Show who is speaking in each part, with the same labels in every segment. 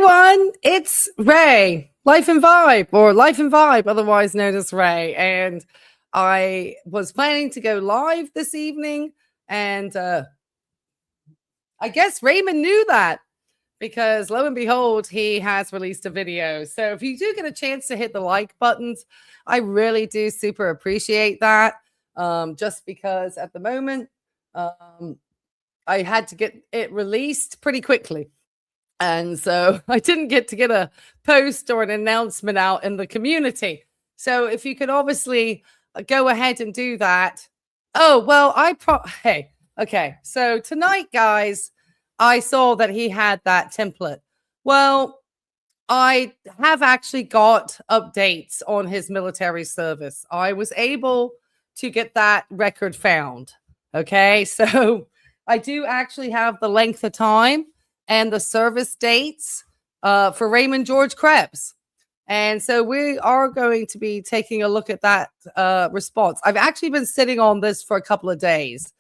Speaker 1: everyone, it's Ray, Life and Vibe, or Life and Vibe, otherwise known as Ray. And I was planning to go live this evening, and I guess Raymond knew that because lo and behold, he has released a video. So if you do get a chance to hit the like buttons, I really do super appreciate that. Just because at the moment, I had to get it released pretty quickly. And so I didn't get to get a post or an announcement out in the community. So if you could obviously go ahead and do that. Oh, well, hey, okay. So tonight, guys, I saw that he had that template. Well, I have actually got updates on his military service. I was able to get that record found. Okay. So I do actually have the length of time and the service dates for Raymond George Kreps. And so we are going to be taking a look at that response. I've actually been sitting on this for a couple of days.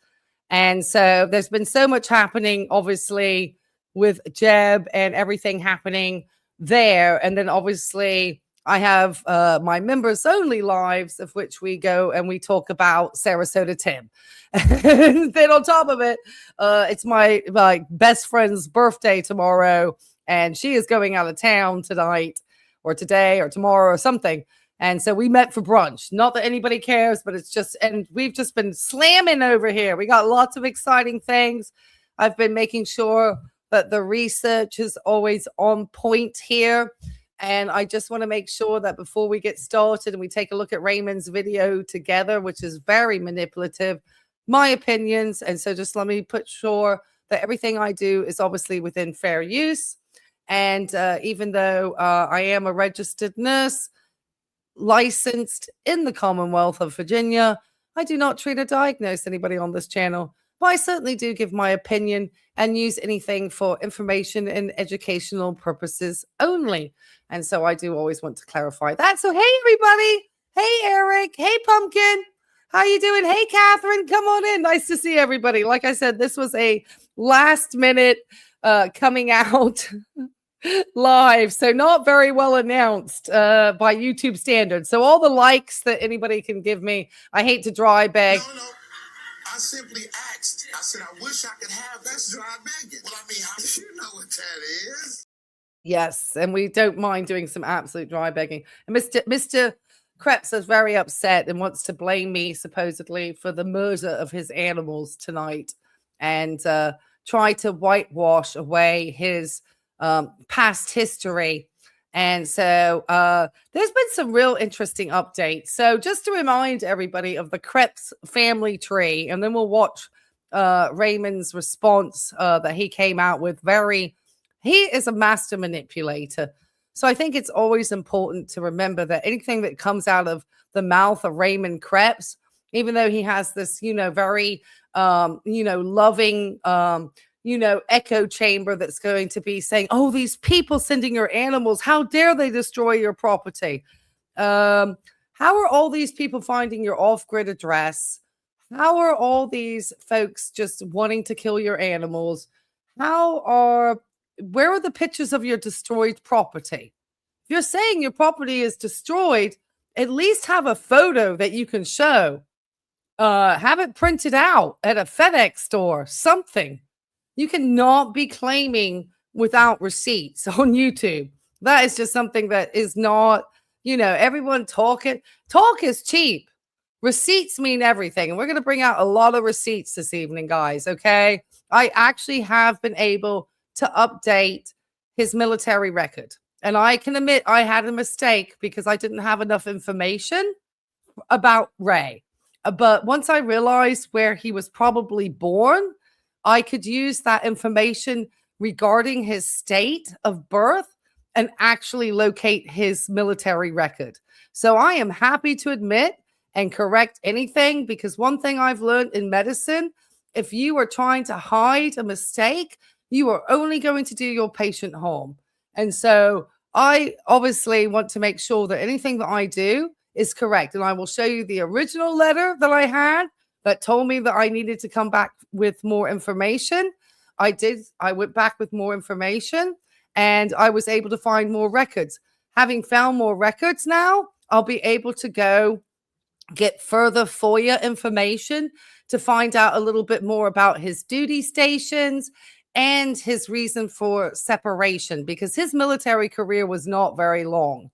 Speaker 1: And so there's been so much happening, obviously, with Jeb and everything happening there. And then obviously I have my members only lives, of which we go and we talk about Sarasota Tim. And then on top of it, it's my best friend's birthday tomorrow, and she is going out of town tonight or today or tomorrow or something. And so we met for brunch. Not that anybody cares, but it's just, and we've just been slamming over here. We got lots of exciting things. I've been making sure that the research is always on point here. And I just want to make sure that before we get started and we take a look at Raymond's video together, which is very manipulative, my opinions. And so just let me put sure that everything I do is obviously within fair use. And even though I am a registered nurse, licensed in the Commonwealth of Virginia, I do not treat or diagnose anybody on this channel. But I certainly do give my opinion and use anything for information and educational purposes only. And so I do always want to clarify that. So, hey, everybody. Hey, Eric. Hey, Pumpkin. How you doing? Hey, Catherine. Come on in. Nice to see everybody. Like I said, this was a last minute coming out live. So not very well announced by YouTube standards. So all the likes that anybody can give me, I hate to dry beg.
Speaker 2: No. I simply asked. I said, I wish I could have this dry begging. Well, I mean, you know what that is.
Speaker 1: Yes, and we don't mind doing some absolute dry begging. And Mr. Kreps is very upset and wants to blame me supposedly for the murder of his animals tonight and try to whitewash away his past history. And so there's been some real interesting updates. So just to remind everybody of the Kreps family tree, and then we'll watch Raymond's response that he came out with. He is a master manipulator. So I think it's always important to remember that anything that comes out of the mouth of Raymond Kreps, even though he has this, very, loving, echo chamber that's going to be saying, oh, these people sending your animals, how dare they destroy your property? How are all these people finding your off-grid address? How are all these folks just wanting to kill your animals? Where are the pictures of your destroyed property? If you're saying your property is destroyed, at least have a photo that you can show. Have it printed out at a FedEx store, something. You cannot be claiming without receipts on YouTube. That is just something that is not, everyone talking. Talk is cheap. Receipts mean everything. And we're going to bring out a lot of receipts this evening, guys. Okay. I actually have been able to update his military record. And I can admit I had a mistake because I didn't have enough information about Ray. But once I realized where he was probably born, I could use that information regarding his state of birth and actually locate his military record. So I am happy to admit and correct anything, because one thing I've learned in medicine, if you are trying to hide a mistake, you are only going to do your patient harm. And so I obviously want to make sure that anything that I do is correct. And I will show you the original letter that I had that told me that I needed to come back with more information. I did. I went back with more information. and I was able to find more records. Having found more records now, I'll be able to go get further FOIA information to find out a little bit more about his duty stations and his reason for separation, because his military career was not very long.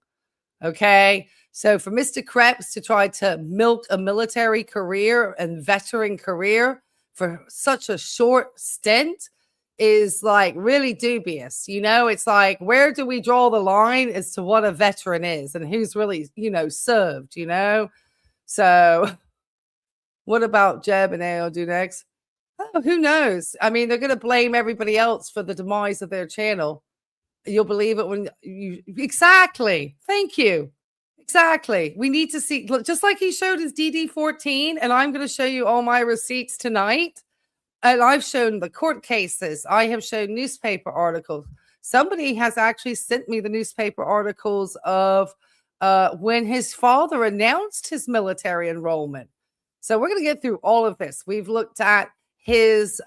Speaker 1: Okay. So for Mr. Kreps to try to milk a military career and veteran career for such a short stint is like really dubious. It's like, where do we draw the line as to what a veteran is and who's really, served, So what about Jeb and AO do next? Oh, who knows? I mean, they're going to blame everybody else for the demise of their channel. You'll believe it when you exactly. Thank you. Exactly. We need to see, look, just like he showed his DD-14, and I'm going to show you all my receipts tonight. And I've shown the court cases. I have shown newspaper articles. Somebody has actually sent me the newspaper articles of when his father announced his military enrollment. So we're going to get through all of this. We've looked at his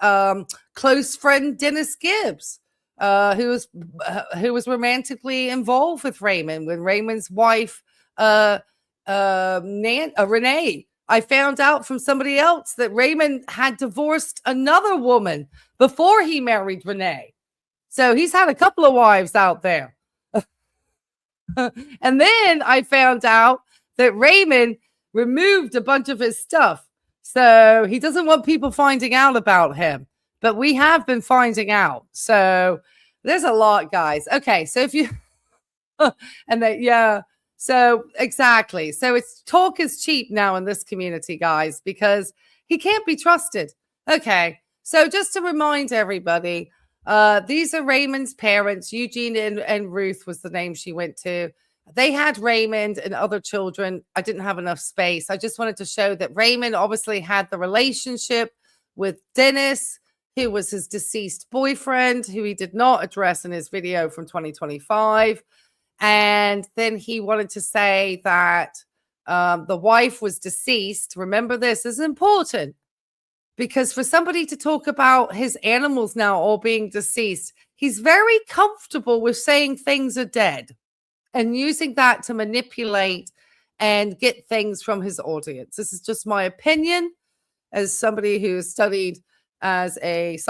Speaker 1: close friend, Dennis Gibbs, who was romantically involved with Raymond when Raymond's wife, Renee. I found out from somebody else that Raymond had divorced another woman before he married Renee. So he's had a couple of wives out there. And then I found out that Raymond removed a bunch of his stuff. So he doesn't want people finding out about him. But we have been finding out. So there's a lot, guys. Okay, so if you... and that, yeah... So exactly. So it's talk is cheap now in this community, guys, because he can't be trusted. Okay. So just to remind everybody, these are Raymond's parents. Eugene and Ruth was the name she went to. They had Raymond and other children. I didn't have enough space. I just wanted to show that Raymond obviously had the relationship with Dennis, who was his deceased boyfriend, who he did not address in his video from 2025. And then he wanted to say that the wife was deceased. Remember, this is important because for somebody to talk about his animals now all being deceased, he's very comfortable with saying things are dead and using that to manipulate and get things from his audience. This is just my opinion as somebody who studied as a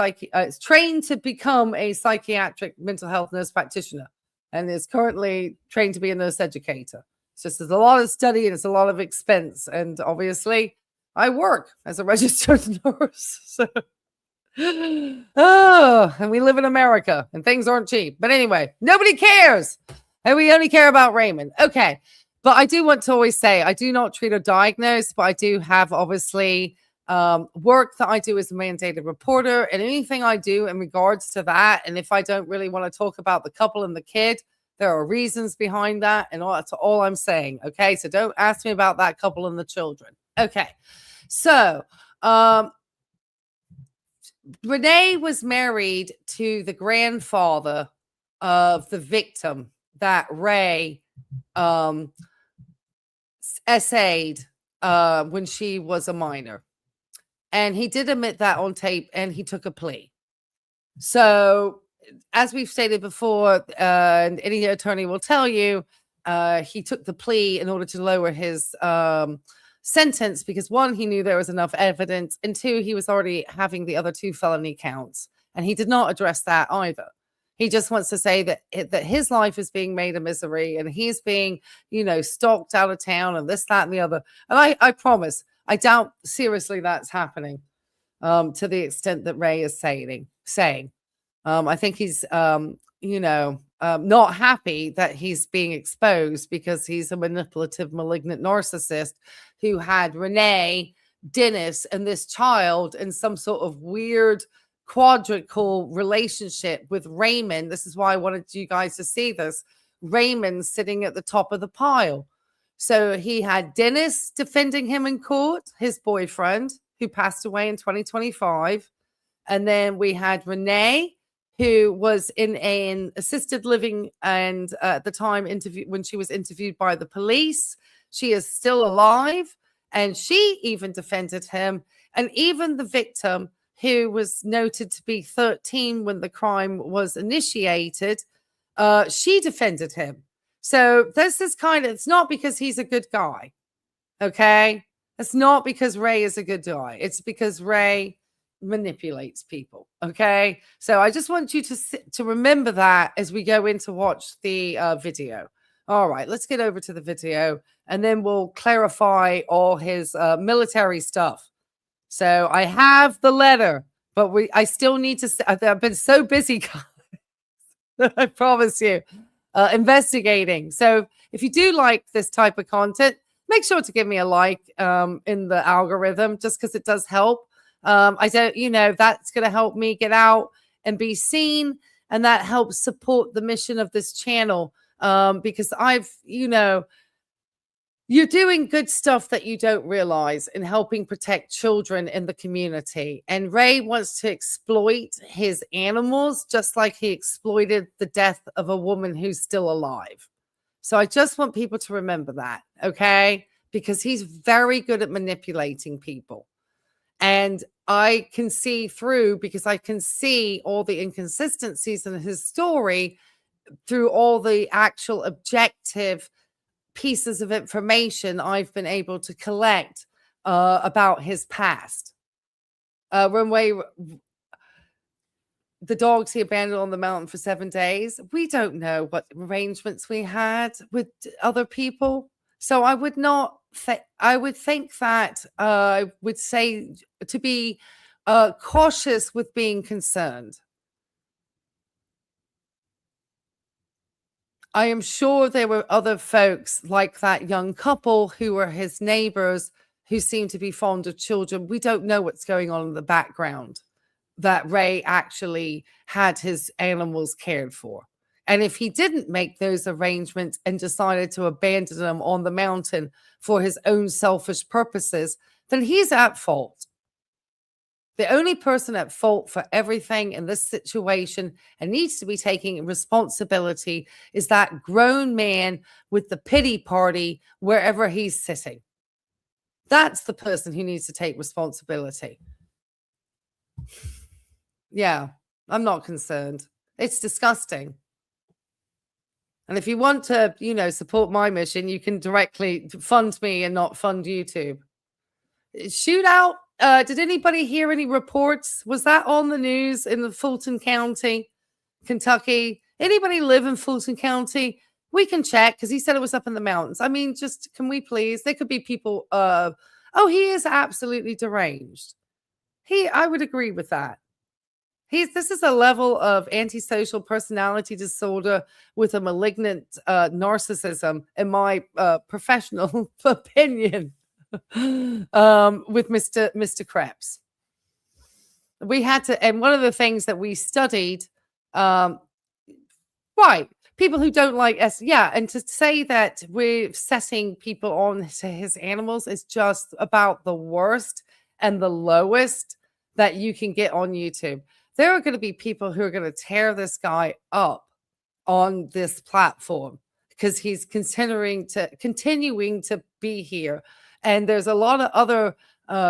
Speaker 1: trained to become a psychiatric mental health nurse practitioner, and is currently trained to be a nurse educator. It's just there's a lot of study and it's a lot of expense. And obviously, I work as a registered nurse. So. And we live in America and things aren't cheap. But anyway, nobody cares. And we only care about Raymond. Okay. But I do want to always say, I do not treat or diagnose, but I do have obviously work that I do as a mandated reporter, and anything I do in regards to that. And if I don't really want to talk about the couple and the kid, there are reasons behind that. And that's all I'm saying. Okay. So don't ask me about that couple and the children. Okay. So, Renee was married to the grandfather of the victim that Ray essayed when she was a minor. And he did admit that on tape, and he took a plea. So, as we've stated before, and any attorney will tell you, he took the plea in order to lower his sentence because, one, he knew there was enough evidence, and two, he was already having the other 2 felony counts, and he did not address that either. He just wants to say that his life is being made a misery, and he's being, stalked out of town, and this, that, and the other. And I promise, I doubt seriously that's happening to the extent that Ray is saying. I think he's, not happy that he's being exposed because he's a manipulative, malignant narcissist who had Renee, Dennis, and this child in some sort of weird quadrical relationship with Raymond. This is why I wanted you guys to see this. Raymond sitting at the top of the pile. So he had Dennis defending him in court, his boyfriend, who passed away in 2025. And then we had Renee, who was in an assisted living, and at the time when she was interviewed by the police, she is still alive, and she even defended him. And even the victim, who was noted to be 13 when the crime was initiated, she defended him. So this is it's not because he's a good guy. Okay. It's not because Ray is a good guy. It's because Ray manipulates people. Okay. So I just want you to remember that as we go in to watch the video. All right, let's get over to the video and then we'll clarify all his military stuff. So I have the letter, but I still need to. I've been so busy, I promise you, investigating. So if you do like this type of content, make sure to give me a like in the algorithm, just because it does help. I don't, that's going to help me get out and be seen, and that helps support the mission of this channel. Because you're doing good stuff that you don't realize in helping protect children in the community. And Ray wants to exploit his animals just like he exploited the death of a woman who's still alive. So I just want people to remember that, okay? Because he's very good at manipulating people. And I can see through, because I can see all the inconsistencies in his story through all the actual objective pieces of information I've been able to collect about his past. When the dogs he abandoned on the mountain for 7 days, we don't know what arrangements we had with other people. So I would not I would think that I would say to be cautious with being concerned. I am sure there were other folks like that young couple who were his neighbors who seemed to be fond of children. We don't know what's going on in the background, that Ray actually had his animals cared for. And if he didn't make those arrangements and decided to abandon them on the mountain for his own selfish purposes, then he's at fault. The only person at fault for everything in this situation and needs to be taking responsibility is that grown man with the pity party wherever he's sitting. That's the person who needs to take responsibility. Yeah, I'm not concerned. It's disgusting. And if you want to, support my mission, you can directly fund me and not fund YouTube. Shootout. Did anybody hear any reports? Was that on the news in the Fulton County, Kentucky? Anybody live in Fulton County? We can check, because he said it was up in the mountains. I mean, just can we please? There could be people. He is absolutely deranged. I would agree with that. This is a level of antisocial personality disorder with a malignant narcissism, in my professional opinion. With Mr. Kreps. We had to, and one of the things that we studied, right, people who don't like us, and to say that we're setting people on to his animals is just about the worst and the lowest that you can get on YouTube. There are going to be people who are going to tear this guy up on this platform because he's continuing to be here. And there's a lot of other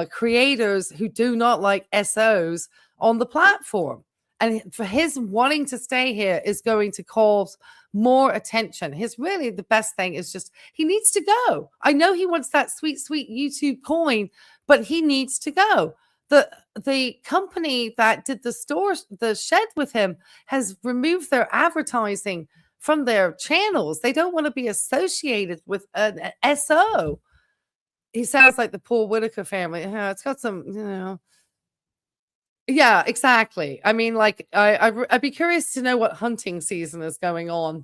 Speaker 1: creators who do not like SOs on the platform. And for his wanting to stay here is going to cause more attention. The best thing is just, he needs to go. I know he wants that sweet, sweet YouTube coin, but he needs to go. The company that did the shed with him has removed their advertising from their channels. They don't want to be associated with an SO. He sounds like the Paul Whitaker family. It's got some, Yeah, exactly. I mean, like, I'd be curious to know what hunting season is going on.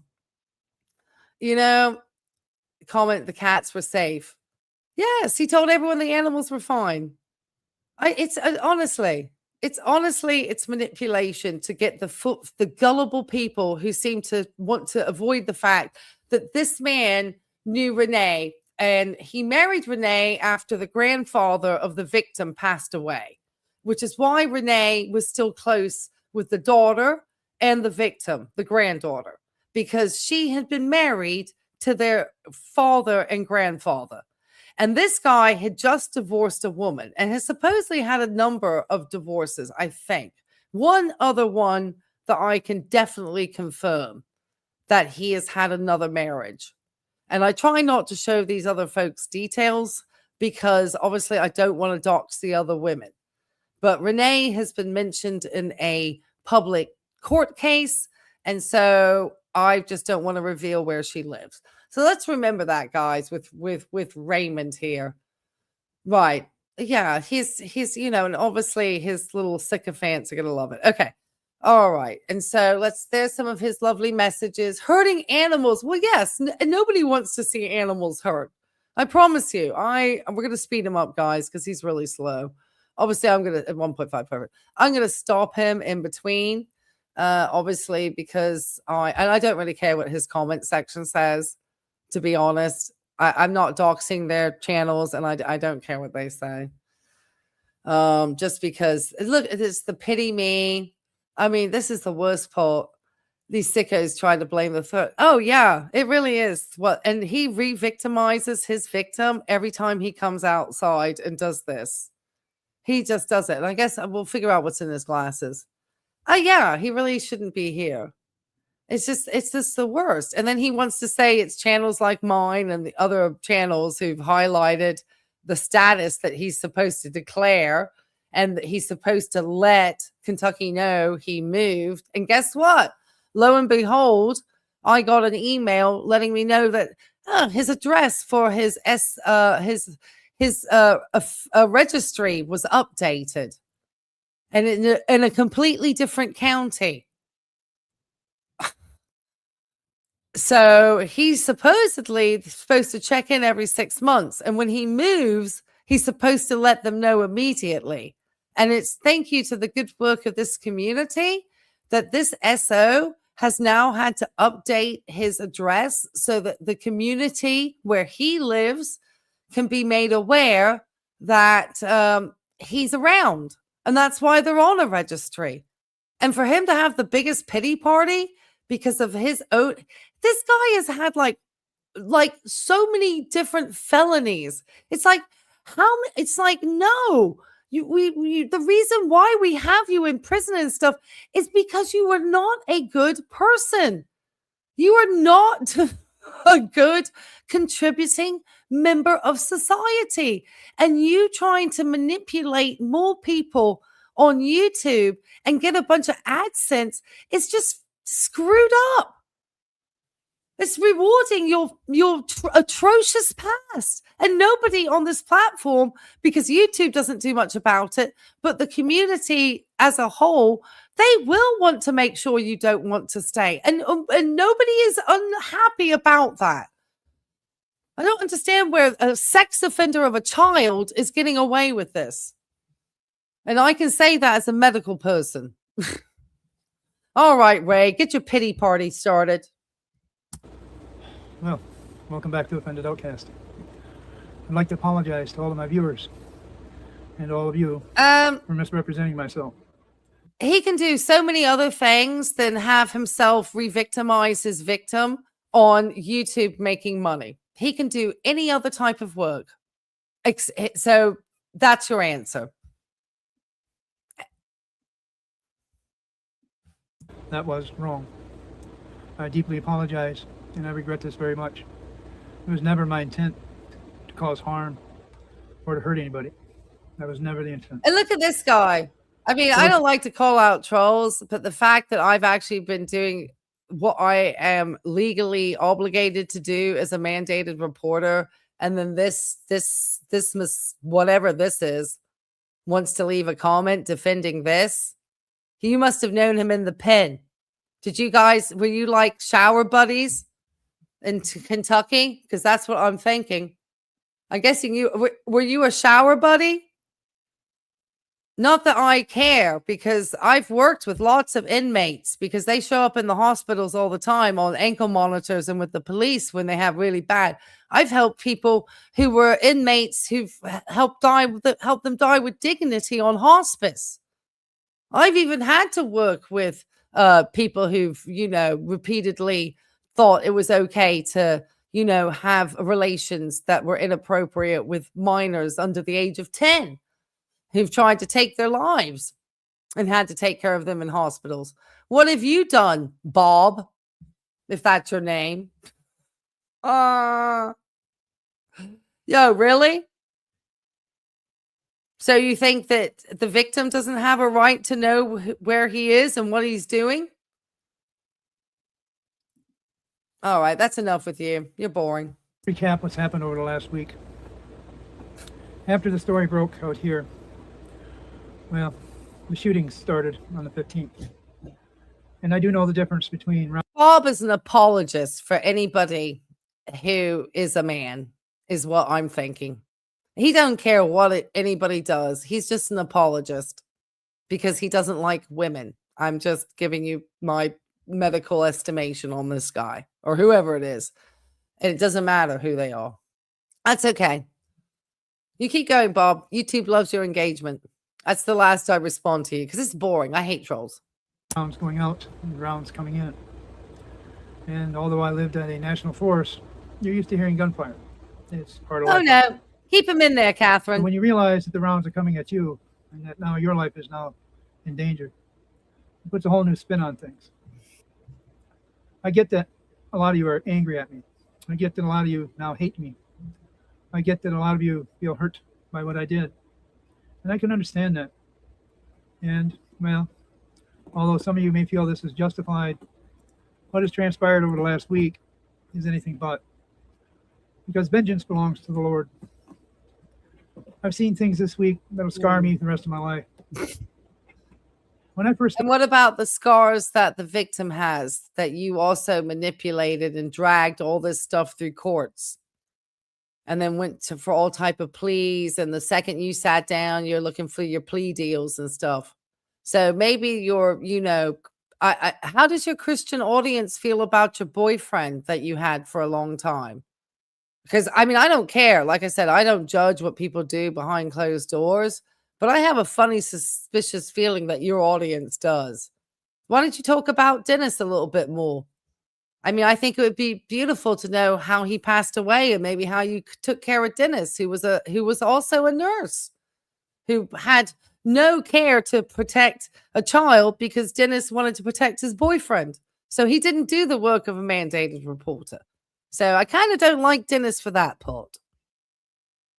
Speaker 1: Comment the cats were safe. Yes, he told everyone the animals were fine. It's manipulation to get the gullible people who seem to want to avoid the fact that this man knew Renee. And he married Renee after the grandfather of the victim passed away, which is why Renee was still close with the daughter and the victim, the granddaughter, because she had been married to their father and grandfather. And this guy had just divorced a woman and has supposedly had a number of divorces, I think. One other one that I can definitely confirm. that he has had another marriage. And I try not to show these other folks details because obviously I don't want to dox the other women. But Renee has been mentioned in a public court case. And so I just don't want to reveal where she lives. So let's remember that, guys, with Raymond here. Right. Yeah, he's and obviously his little sycophants are gonna love it. Okay. All right. And so there's some of his lovely messages. Hurting animals. Well, yes, nobody wants to see animals hurt. I promise you. We're gonna speed him up, guys, because he's really slow. Obviously, I'm gonna at 1.5 perfect. I'm gonna stop him in between. Obviously, because I don't really care what his comment section says, to be honest. I'm not doxing their channels, and I don't care what they say. Just because look, it's the pity me. I mean, this is the worst part. These sickos trying to blame the third. Oh yeah, it really is. What? And he re-victimizes his victim every time he comes outside and does this. He just does it. And I guess we'll figure out what's in his glasses. Oh yeah, he really shouldn't be here. It's just the worst. And then he wants to say it's channels like mine and the other channels who've highlighted the status that he's supposed to declare and that he's supposed to let Kentucky know he moved. And guess what? Lo and behold, I got an email letting me know that his address for his registry was updated and in a completely different county. So he's supposedly supposed to check in every 6 months. And when he moves, he's supposed to let them know immediately. And it's thank you to the good work of this community that this SO has now had to update his address so that the community where he lives can be made aware that he's around. And that's why they're on a registry. And for him to have the biggest pity party because of his own, this guy has had like so many different felonies. It's like it's like no, the reason why we have you in prison and stuff is because you are not a good person. You are not a good contributing member of society, and you trying to manipulate more people on YouTube and get a bunch of AdSense is just screwed up. It's rewarding your atrocious past. And nobody on this platform, because YouTube doesn't do much about it, but the community as a whole, they will want to make sure you don't want to stay. And nobody is unhappy about that. I don't understand where a sex offender of a child is getting away with this. And I can say that as a medical person. All right, Ray, get your pity party started.
Speaker 3: Well, welcome back to Offended Outcast. I'd like to apologize to all of my viewers and all of you for misrepresenting myself.
Speaker 1: He can do so many other things than have himself re-victimize his victim on YouTube making money. He can do any other type of work. So that's your answer.
Speaker 3: That was wrong. I deeply apologize, and I regret this very much. It was never my intent to cause harm or to hurt anybody. That was never the intent.
Speaker 1: And look at this guy. I mean, I don't like to call out trolls, but the fact that I've actually been doing what I am legally obligated to do as a mandated reporter, and then this whatever this is, wants to leave a comment defending this. You must have known him in the pen. Were you like shower buddies in Kentucky? Because that's what I'm thinking. I'm guessing were you a shower buddy? Not that I care, because I've worked with lots of inmates because they show up in the hospitals all the time on ankle monitors and with the police when they have really bad. I've helped people who were inmates who've helped them die with dignity on hospice. I've even had to work with people who've, repeatedly thought it was okay to, have relations that were inappropriate with minors under the age of 10 who've tried to take their lives and had to take care of them in hospitals. What have you done, Bob? if that's your name. Yo, really? So you think that the victim doesn't have a right to know where he is and what he's doing? All right, that's enough with you. You're boring.
Speaker 3: Recap what's happened over the last week. After the story broke out here, well, the shooting started on the 15th. And I do know the difference between...
Speaker 1: Bob is an apologist for anybody who is a man, is what I'm thinking. He don't care what anybody does. He's just an apologist because he doesn't like women. I'm just giving you my medical estimation on this guy or whoever it is. And it doesn't matter who they are. That's okay. You keep going, Bob. YouTube loves your engagement. That's the last I respond to you because it's boring. I hate trolls.
Speaker 3: Rounds going out and rounds coming in. And although I lived at a national forest, you're used to hearing gunfire. It's part of life.
Speaker 1: Oh, no. Keep him in there, Catherine.
Speaker 3: And when you realize that the rounds are coming at you and that now your life is now in danger, it puts a whole new spin on things. I get that a lot of you are angry at me. I get that a lot of you now hate me. I get that a lot of you feel hurt by what I did. And I can understand that. And, well, although some of you may feel this is justified, what has transpired over the last week is anything but. Because vengeance belongs to the Lord. I've seen things this week that'll scar me the rest of my life. When I first...
Speaker 1: And what about the scars that the victim has that you also manipulated and dragged all this stuff through courts? And then went for all type of pleas. And the second you sat down, you're looking for your plea deals and stuff. So maybe you're, how does your Christian audience feel about your boyfriend that you had for a long time? Because, I mean, I don't care. Like I said, I don't judge what people do behind closed doors. But I have a funny, suspicious feeling that your audience does. Why don't you talk about Dennis a little bit more? I mean, I think it would be beautiful to know how he passed away and maybe how you took care of Dennis, who was also a nurse, who had no care to protect a child because Dennis wanted to protect his boyfriend. So he didn't do the work of a mandated reporter. So I kind of don't like Dennis for that part.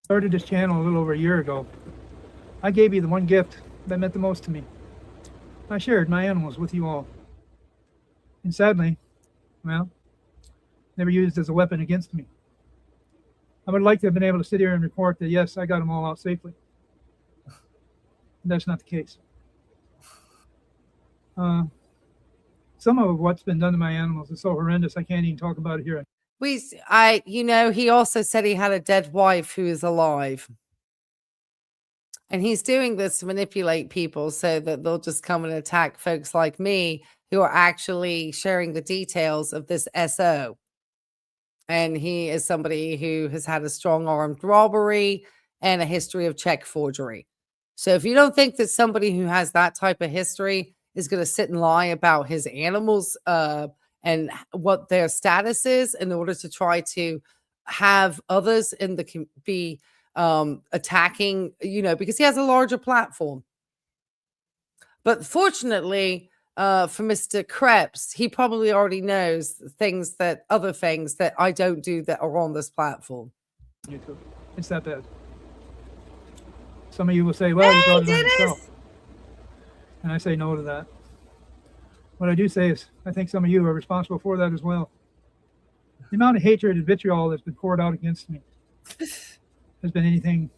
Speaker 3: Started this channel a little over a year ago. I gave you the one gift that meant the most to me. I shared my animals with you all. And sadly, well, they were used as a weapon against me. I would like to have been able to sit here and report that, yes, I got them all out safely. That's not the case. Some of what's been done to my animals is so horrendous, I can't even talk about it here.
Speaker 1: He also said he had a dead wife who is alive. And he's doing this to manipulate people so that they'll just come and attack folks like me who are actually sharing the details of this SO. And he is somebody who has had a strong armed robbery and a history of check forgery. So if you don't think that somebody who has that type of history is going to sit and lie about his animals and what their status is in order to try to have others in the be attacking, because he has a larger platform. But fortunately for Mr. Kreps, he probably already knows other things that I don't do that are on this platform.
Speaker 3: YouTube. It's that bad. Some of you will say, well, you brought it on yourself. And I say no to that. What I do say is, I think some of you are responsible for that as well. The amount of hatred and vitriol that's been poured out against me has been anything,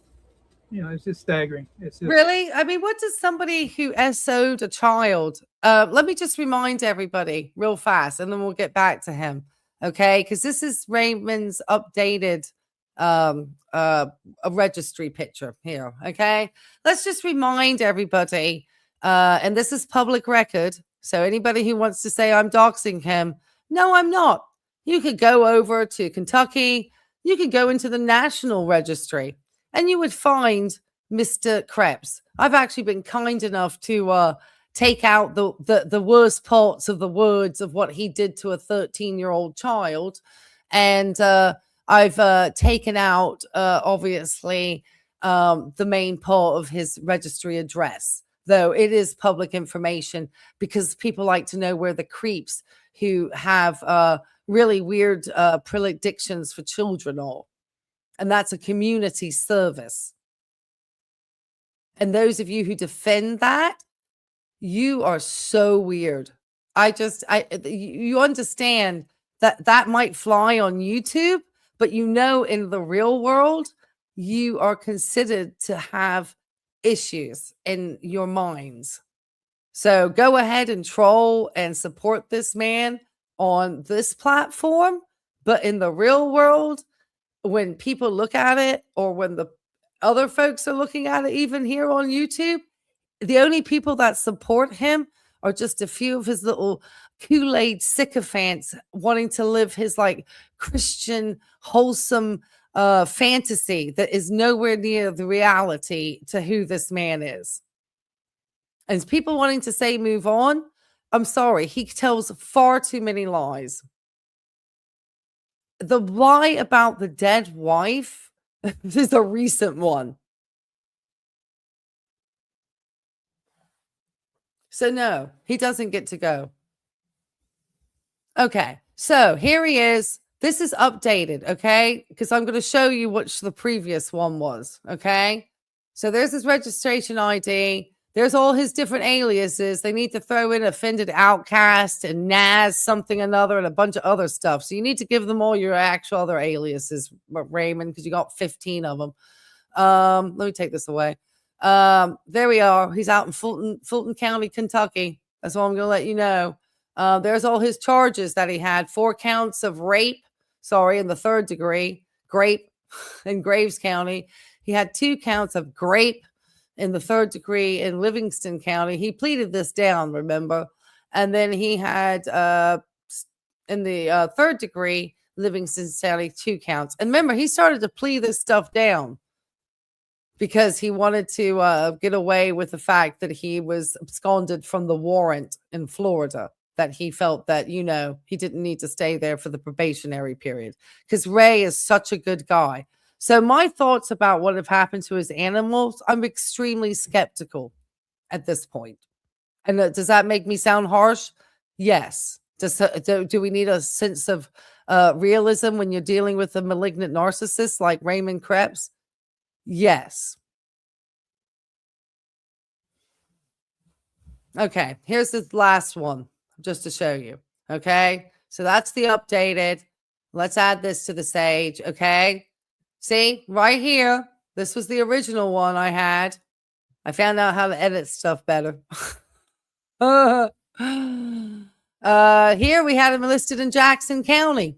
Speaker 3: it's just staggering. It's just...
Speaker 1: Really? I mean, what does somebody who SO'd a child, let me just remind everybody real fast, and then we'll get back to him, okay? Because this is Raymond's updated a registry picture here, okay? Let's just remind everybody, and this is public record, so anybody who wants to say I'm doxing him, no, I'm not. You could go over to Kentucky, you could go into the National Registry, and you would find Mr. Kreps. I've actually been kind enough to take out the worst parts of the words of what he did to a 13-year-old child. And I've taken out, obviously, the main part of his registry address, though it is public information because people like to know where the creeps who have really weird predictions for children all. And that's a community service. And those of you who defend that, you are so weird. You understand that might fly on YouTube, but in the real world, you are considered to have issues in your minds. So go ahead and troll and support this man on this platform. But in the real world, when people look at it, or when the other folks are looking at it, even here on YouTube, the only people that support him are just a few of his little Kool-Aid sycophants wanting to live his like Christian, wholesome fantasy that is nowhere near the reality to who this man is. And people wanting to say move on, I'm sorry, he tells far too many lies. The lie about the dead wife is a recent one. So no, he doesn't get to go. Okay, so here he is. This is updated, okay? Because I'm going to show you what the previous one was, okay? So there's his registration ID. There's all his different aliases. They need to throw in Offended Outcast and Naz something another and a bunch of other stuff. So you need to give them all your actual other aliases, Raymond, because you got 15 of them. Let me take this away. There we are. He's out in Fulton County, Kentucky. That's all I'm going to let you know. There's all his charges that he had. 4 counts of rape. In the 3rd degree. Grape in Graves County. He had 2 counts of grape in the 3rd degree in Livingston County. He pleaded this down, remember? And then he had, in the 3rd degree, Livingston County, 2 counts. And remember, he started to plea this stuff down because he wanted to get away with the fact that he was absconded from the warrant in Florida, that he felt that, he didn't need to stay there for the probationary period, because Ray is such a good guy. So my thoughts about what have happened to his animals, I'm extremely skeptical at this point. And does that make me sound harsh? Yes. Do we need a sense of realism when you're dealing with a malignant narcissist like Raymond Kreps? Yes. Okay, here's the last one just to show you. Okay, so that's the updated. Let's add this to the Sage. Okay, see right here. This was the original one I had. I found out how to edit stuff better. Here we had him listed in Jackson County.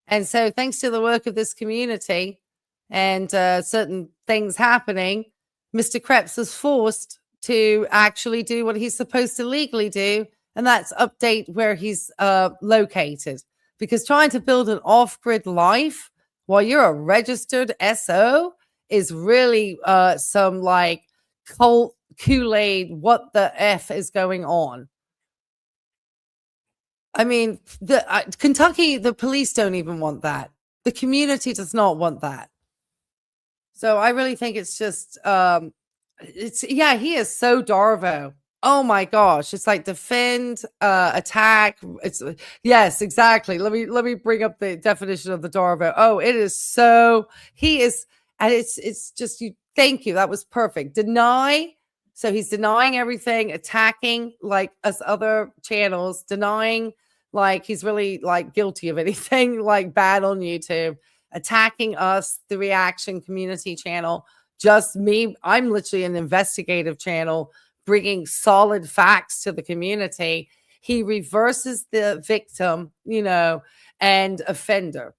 Speaker 1: And so thanks to the work of this community and certain things happening, Mr. Kreps was forced to actually do what he's supposed to legally do, and that's update where he's located. Because trying to build an off-grid life while you're a registered SO is really some like cult Kool-Aid, what the F is going on? I mean, Kentucky, the police don't even want that. The community does not want that. So I really think it's just, he is so Darvo. Oh my gosh. It's like defend, attack. Yes, exactly. Let me bring up the definition of the Darvo. Oh, it is so, he is, and it's just, thank you. That was perfect. Deny. So he's denying everything, attacking like us other channels, denying like he's really like guilty of anything like bad on YouTube, attacking us, the reaction community channel, just me. I'm literally an investigative channel bringing solid facts to the community. He reverses the victim, and offender.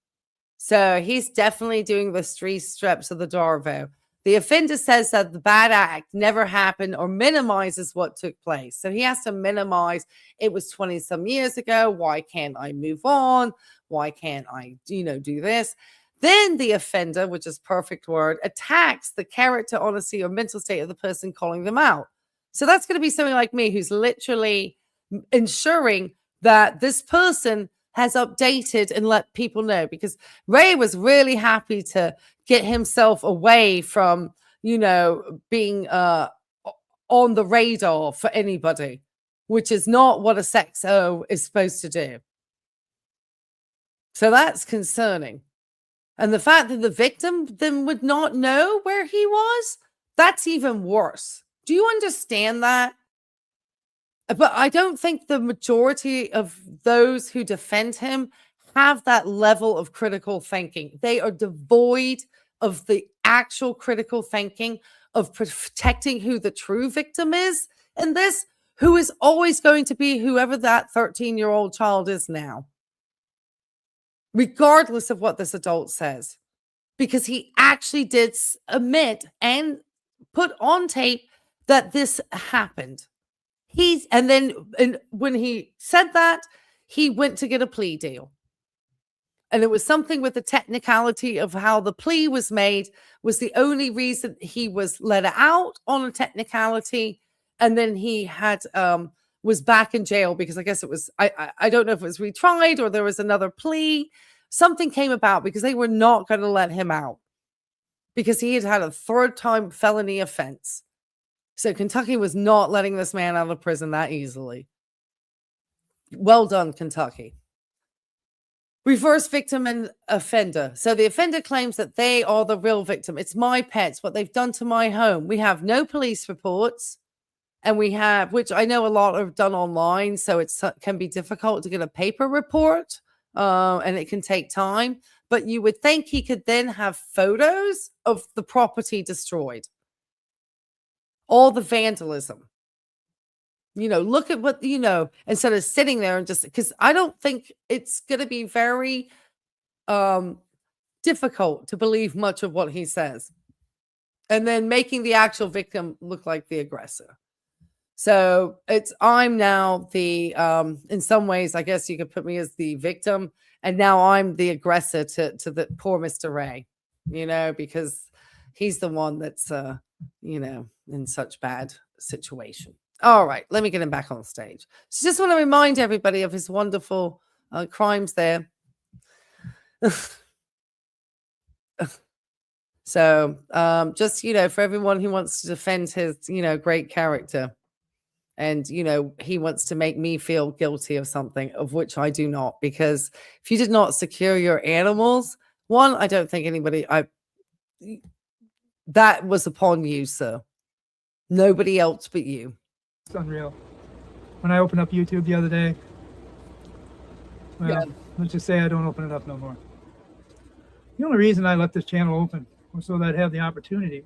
Speaker 1: So he's definitely doing the 3 steps of the Darvo. The offender says that the bad act never happened or minimizes what took place. So he has to minimize, it was 20 some years ago. Why can't I move on? Why can't I, do this? Then the offender, which is perfect word, attacks the character, honesty, or mental state of the person calling them out. So that's going to be something like me, who's literally ensuring that this person has updated and let people know, because Ray was really happy to get himself away from, being on the radar for anybody. which is not what a sexo is supposed to do. So that's concerning. And the fact that the victim then would not know where he was, that's even worse. Do you understand that? But I don't think the majority of those who defend him have that level of critical thinking. They are devoid of the actual critical thinking of protecting who the true victim is in this, who is always going to be whoever that 13-year-old child is now, regardless of what this adult says, because he actually did admit and put on tape that this happened. And when he said that, he went to get a plea deal. And it was something with the technicality of how the plea was made was the only reason he was let out on a technicality. And then he had was back in jail because I guess it was, I don't know if it was retried or there was another plea. Something came about because they were not going to let him out because he had a third-time felony offense. So Kentucky was not letting this man out of prison that easily. Well done, Kentucky. Reverse victim and offender. So the offender claims that they are the real victim. It's my pets, what they've done to my home. We have no police reports. And we have, which I know a lot are done online, so it can be difficult to get a paper report, and it can take time. But you would think he could then have photos of the property destroyed. All the vandalism. Look at what, instead of sitting there and just, because I don't think it's going to be very difficult to believe much of what he says. And then making the actual victim look like the aggressor. So I'm now the, in some ways, I guess you could put me as the victim. And now I'm the aggressor to the poor Mr. Ray, because he's the one that's, in such bad situation. All right, let me get him back on stage. So just want to remind everybody of his wonderful crimes there. So just, for everyone who wants to defend his, great character. And, he wants to make me feel guilty of something of which I do not. Because if you did not secure your animals, one, I don't think anybody, that was upon you, sir. Nobody else but you.
Speaker 3: It's unreal. When I opened up YouTube the other day, let's just say I don't open it up no more. The only reason I left this channel open was so that I'd have the opportunity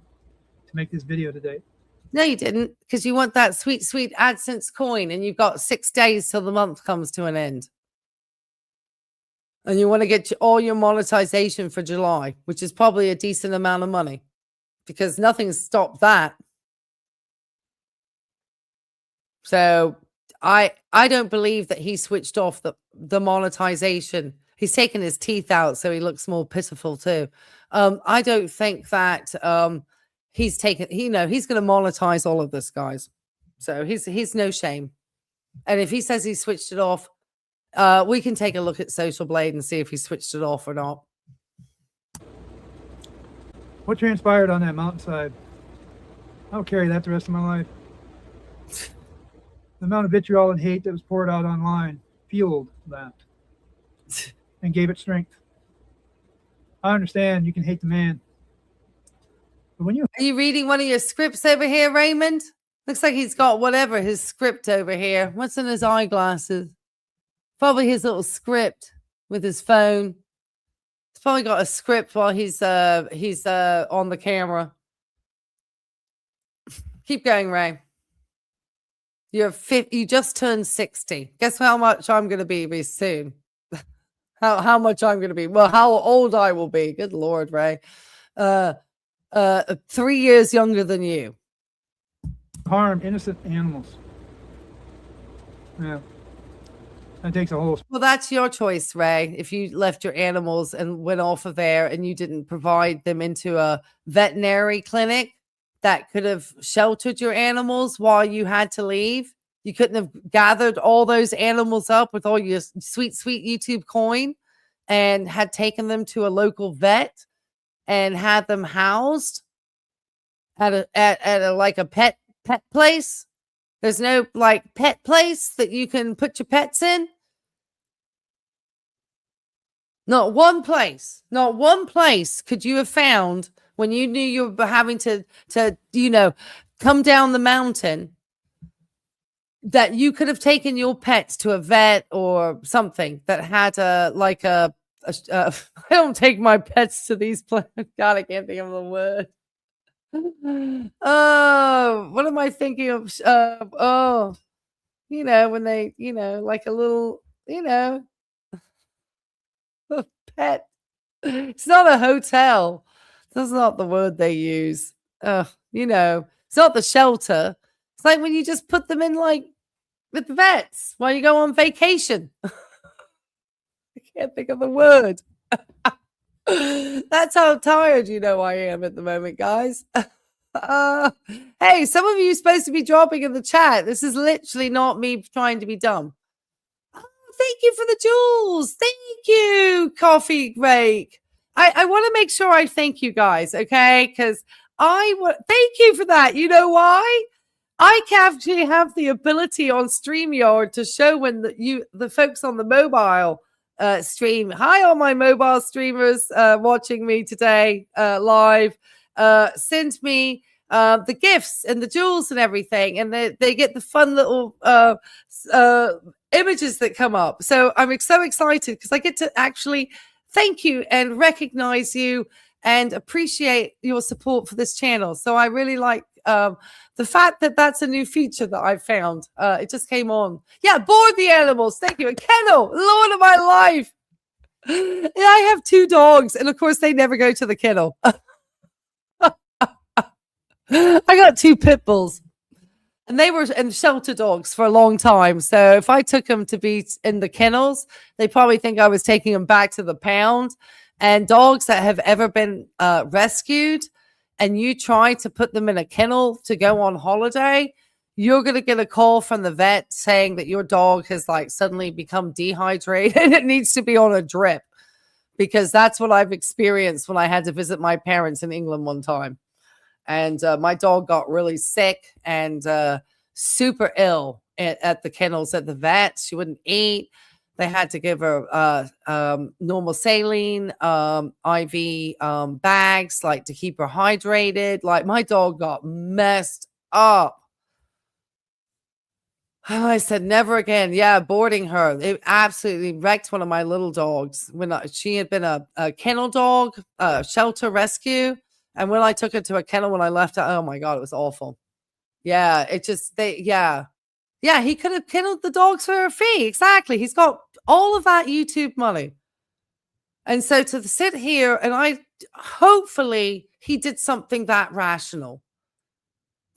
Speaker 3: to make this video today.
Speaker 1: No, you didn't, because you want that sweet, sweet AdSense coin, and you've got 6 days till the month comes to an end. And you want to get all your monetization for July, which is probably a decent amount of money, because nothing's stopped that. So I don't believe that he switched off the monetization. He's taken his teeth out, so he looks more pitiful too. I don't think that he's taken, he's going to monetize all of this, guys. So he's no shame. And if he says he switched it off, we can take a look at Social Blade and see if he switched it off or not.
Speaker 3: What transpired on that mountainside? I'll carry that the rest of my life. The amount of vitriol and hate that was poured out online fueled that and gave it strength. I understand you can hate the man, but when
Speaker 1: Are you reading one of your scripts over here, Raymond? Looks like he's got whatever, his script over here. What's in his eyeglasses? Probably his little script with his phone. He's probably got a script while he's on the camera. Keep going, Ray. You just turned 60. Guess how much I'm going to be soon? how much I'm going to be? Well, how old I will be. Good Lord, Ray. 3 years younger than you.
Speaker 3: Harm innocent animals. Yeah. That takes a whole...
Speaker 1: Well, that's your choice, Ray. If you left your animals and went off of there and you didn't provide them into a veterinary clinic that could have sheltered your animals while you had to leave, you couldn't have gathered all those animals up with all your sweet, sweet YouTube coin and had taken them to a local vet and had them housed at a like a pet place. There's no like pet place that you can put your pets in. Not one place, not one place could you have found when you knew you were having to come down the mountain that you could have taken your pets to a vet or something that had I don't take my pets to these places. God, I can't think of the word. Oh, what am I thinking of? When they, like a little, a pet. It's not a hotel. That's not the word they use. It's not the shelter. It's like when you just put them in like with the vets while you go on vacation. I can't think of the word. That's how tired I am at the moment, guys. Hey, some of you are supposed to be dropping in the chat. This is literally not me trying to be dumb. Oh, thank you for the jewels. Thank you, Coffee Rake. I want to make sure I thank you guys, okay? Because thank you for that. You know why? I can actually have the ability on StreamYard to show when the folks on the mobile stream. Hi, all my mobile streamers watching me today live. Send me the gifts and the jewels and everything, and they get the fun little images that come up. So I'm so excited because I get to actually thank you and recognize you and appreciate your support for this channel. So I really like the fact that that's a new feature that I found. It just came on. Yeah, board the animals. Thank you. A kennel, Lord of my life. Yeah, I have 2 dogs, and of course they never go to the kennel. I got 2 pit bulls, and they were in shelter dogs for a long time. So if I took them to be in the kennels, they probably think I was taking them back to the pound. And dogs that have ever been rescued, and you try to put them in a kennel to go on holiday, you're going to get a call from the vet saying that your dog has like suddenly become dehydrated and it needs to be on a drip, because that's what I've experienced when I had to visit my parents in England one time. And my dog got really sick and super ill at the kennels at the vet. She wouldn't eat. They had to give her normal saline, IV bags, like to keep her hydrated. Like my dog got messed up. And I said, never again. Yeah, boarding her. It absolutely wrecked one of my little dogs. When she had been a kennel dog, shelter rescue. And when I took her to a kennel when I left her, oh my God, it was awful. Yeah, Yeah, he could have kennelled the dogs for a fee. Exactly. He's got all of that YouTube money. And so to sit here and hopefully he did something that rational.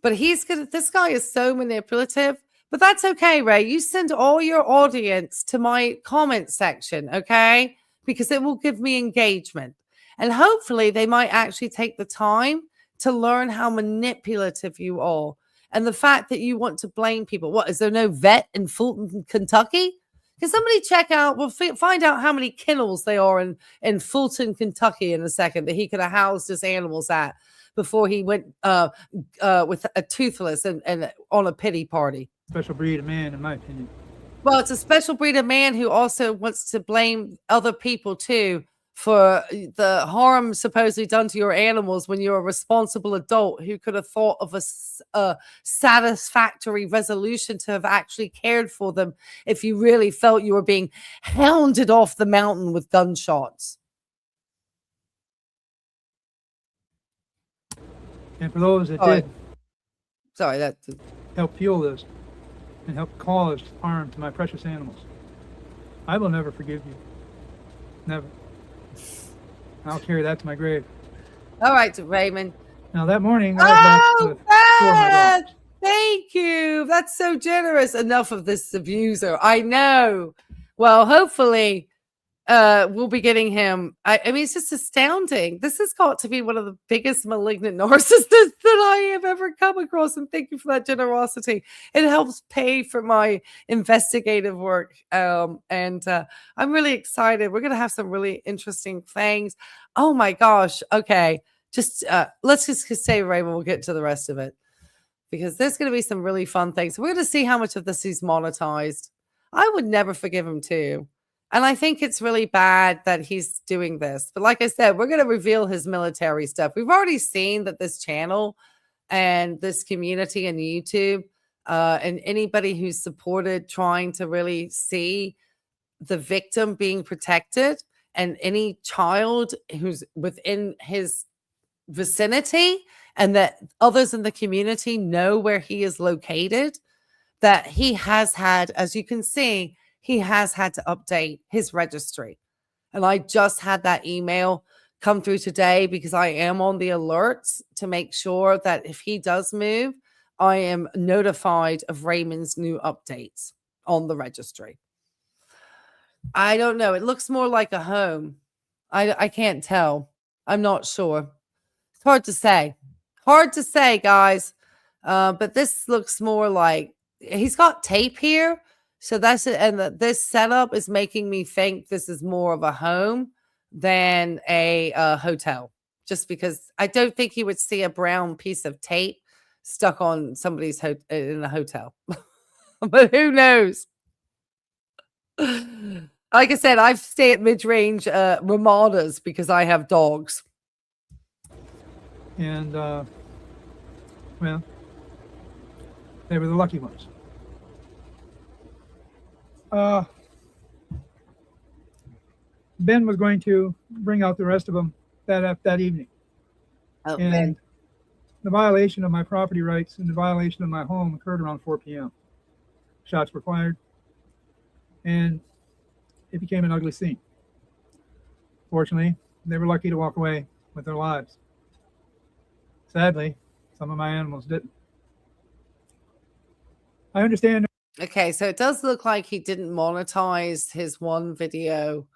Speaker 1: But this guy is so manipulative. But that's okay, Ray. You send all your audience to my comment section, okay? Because it will give me engagement. And hopefully they might actually take the time to learn how manipulative you are. And the fact that you want to blame people. What, is there no vet in Fulton, Kentucky? Can somebody check out, we'll find out how many kennels they are in Fulton, Kentucky in a second that he could have housed his animals at before he went with a toothless and on a pity party.
Speaker 3: Special breed of man, in my opinion.
Speaker 1: Well, it's a special breed of man who also wants to blame other people too for the harm supposedly done to your animals when you're a responsible adult who could have thought of a satisfactory resolution to have actually cared for them if you really felt you were being hounded off the mountain with gunshots.
Speaker 3: And for those that did help fuel this and help cause harm to my precious animals, I will never forgive you. Never. I'll carry that to my grave.
Speaker 1: All right, Raymond.
Speaker 3: Now that morning, I was left with 4 of my dogs.
Speaker 1: Thank you. That's so generous. Enough of this abuser. I know. Well, hopefully we'll be getting him. I mean, it's just astounding. This has got to be one of the biggest malignant narcissists that I have ever come across. And thank you for that generosity. It helps pay for my investigative work. And I'm really excited. We're going to have some really interesting things. Oh my gosh. Okay. Just let's just say, Raymond, we'll get to the rest of it. because there's going to be some really fun things. We're going to see how much of this he's monetized. I would never forgive him too. And I think it's really bad that he's doing this. But like I said, we're going to reveal his military stuff. We've already seen that this channel and this community and YouTube and anybody who's supported trying to really see the victim being protected and any child who's within his vicinity and that others in the community know where he is located, that he has had, as you can see, he has had to update his registry. And I just had that email come through today because I am on the alerts to make sure that if he does move, I am notified of Raymond's new updates on the registry. I don't know. It looks more like a home. I can't tell. I'm not sure. It's hard to say. Hard to say, guys. But this looks more like he's got tape here. So that's it. And this setup is making me think this is more of a home than a hotel. Just because I don't think you would see a brown piece of tape stuck on somebody's in a hotel. But who knows? Like I said, I stay at mid-range Ramadas because I have dogs.
Speaker 3: And, well, they were the lucky ones. Ben was going to bring out the rest of them that evening.
Speaker 1: Okay.
Speaker 3: And the violation of my property rights and the violation of my home occurred around 4 p.m. Shots were fired, and it became an ugly scene. Fortunately, they were lucky to walk away with their lives. Sadly, some of my animals didn't. I understand.
Speaker 1: Okay, so it does look like he didn't monetize his one video,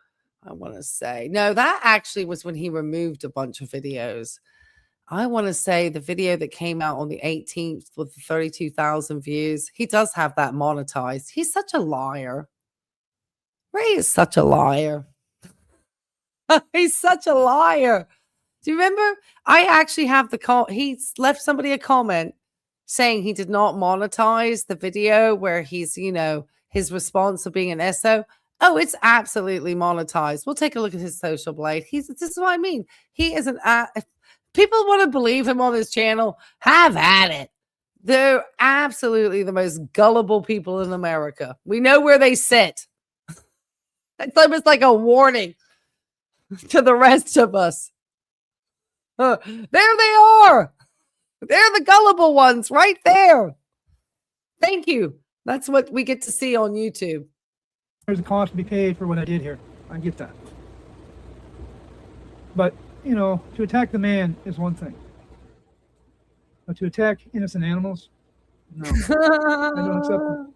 Speaker 1: I want to say. No, that actually was when he removed a bunch of videos. I want to say the video that came out on the 18th with 32,000 views, he does have that monetized. He's such a liar. Ray is such a liar. He's such a liar. Do you remember? I actually have he left somebody a comment saying he did not monetize the video where he's, his response of being an SO. Oh, it's absolutely monetized. We'll take a look at his social blade. This is what I mean. He is if people want to believe him on his channel, have at it. They're absolutely the most gullible people in America. We know where they sit. It's almost like a warning to the rest of us. There they are. They're the gullible ones right there. Thank you. That's what we get to see on YouTube.
Speaker 3: There's a cost to be paid for what I did here. I get that. But, to attack the man is one thing. But to attack innocent animals, no. I don't accept it.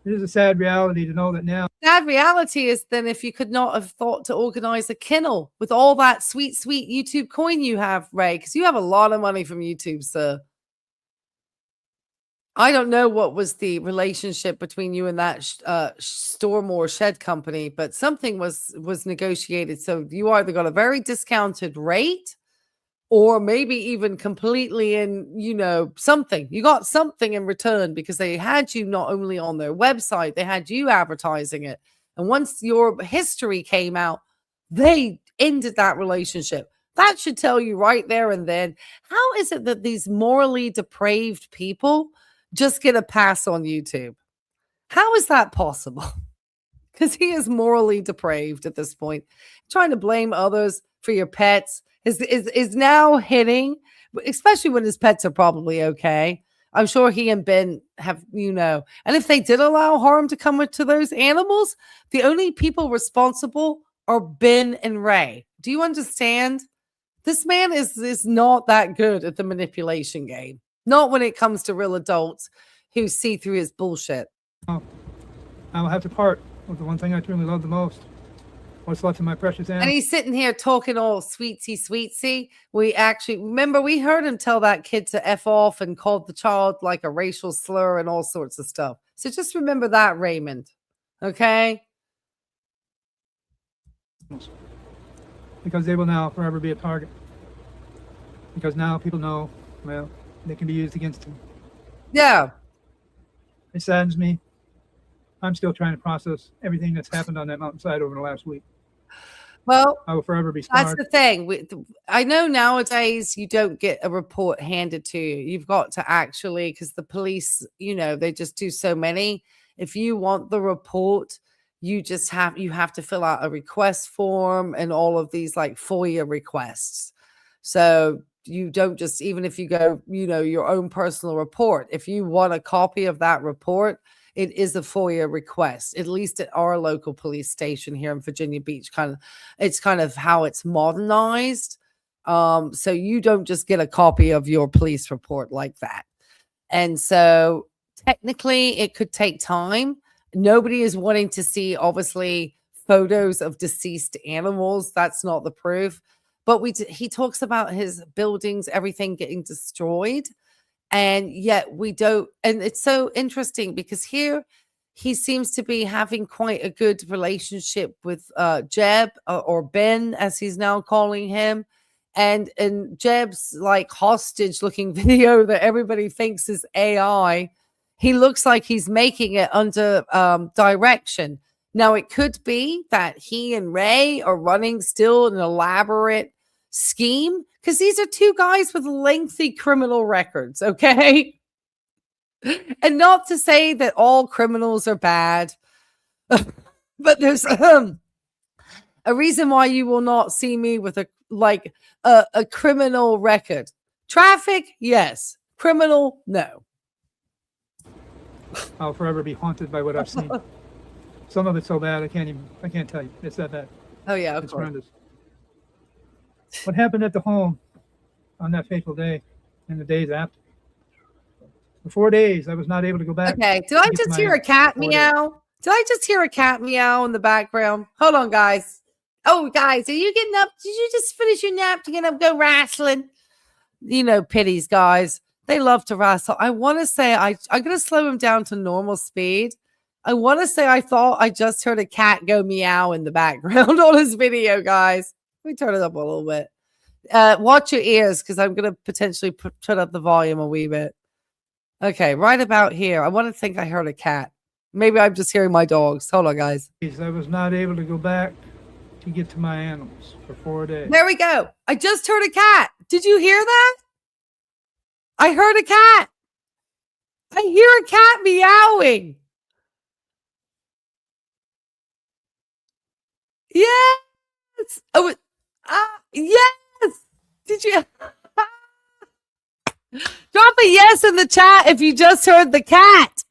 Speaker 3: It is a sad reality to know that now.
Speaker 1: Sad reality is then if you could not have thought to organize a kennel with all that sweet, sweet YouTube coin you have, Ray, because you have a lot of money from YouTube, sir. I don't know what was the relationship between you and that Stormore shed company, but something was negotiated. So you either got a very discounted rate or maybe even completely in, something. You got something in return because they had you not only on their website, they had you advertising it. And once your history came out, they ended that relationship. That should tell you right there and then, how is it that these morally depraved people just get a pass on YouTube? How is that possible? Because he is morally depraved at this point. Trying to blame others for your pets is now hitting, especially when his pets are probably okay. I'm sure he and Ben have, and if they did allow harm to come to those animals, the only people responsible are Ben and Ray. Do you understand? This man is not that good at the manipulation game. Not when it comes to real adults who see through his bullshit.
Speaker 3: I will have to part with the one thing I truly love the most. What's left of my precious animal.
Speaker 1: And he's sitting here talking all sweetsy. We heard him tell that kid to F off and called the child like a racial slur and all sorts of stuff. So just remember that, Raymond. Okay?
Speaker 3: Because they will now forever be a target. Because now people know, that can be used against him.
Speaker 1: Yeah.
Speaker 3: It saddens me. I'm still trying to process everything that's happened on that mountainside over the last week.
Speaker 1: Well,
Speaker 3: I will forever be
Speaker 1: that's
Speaker 3: scarred.
Speaker 1: the thing. I know nowadays you don't get a report handed to you. You've got to actually, because the police, they just do so many. If you want the report, you have to fill out a request form and all of these like FOIA requests. So you don't just, even if you go, your own personal report, if you want a copy of that report, it is a FOIA request, at least at our local police station here in Virginia Beach. It's kind of how it's modernized. So you don't just get a copy of your police report like that. And so technically it could take time. Nobody is wanting to see, obviously, photos of deceased animals. That's not the proof. But he talks about his buildings, everything getting destroyed. And yet we don't. And it's so interesting because here he seems to be having quite a good relationship with Jeb or Ben, as he's now calling him. And Jeb's like hostage looking video that everybody thinks is AI, he looks like he's making it under direction. Now, it could be that he and Ray are running still an elaborate scheme, because these are two guys with lengthy criminal records, okay? And not to say that all criminals are bad, but there's a reason why you will not see me with a criminal record. Traffic, yes. Criminal, no.
Speaker 3: I'll forever be haunted by what I've seen. Some of it's so bad I can't tell you. It's that bad.
Speaker 1: Oh yeah,
Speaker 3: it's horrendous. What happened at the home on that fateful day and the days after? For 4 days, I was not able to go back.
Speaker 1: Okay, did I just hear a cat meow? Did I just hear a cat meow in the background? Hold on, guys. Oh, guys, are you getting up? Did you just finish your nap to get up, go wrestling? Pities, guys. They love to wrestle. I want to say I'm going to slow him down to normal speed. I want to say I thought I just heard a cat go meow in the background on his video, guys. Let me turn it up a little bit. Watch your ears, because I'm going to potentially turn up the volume a wee bit. Okay, right about here. I want to think I heard a cat. Maybe I'm just hearing my dogs. Hold on, guys.
Speaker 3: I was not able to go back to get to my animals for 4 days.
Speaker 1: There we go. I just heard a cat. Did you hear that? I heard a cat. I hear a cat meowing. Yes. Oh, yes. Did you drop a yes in the chat if you just heard the cat?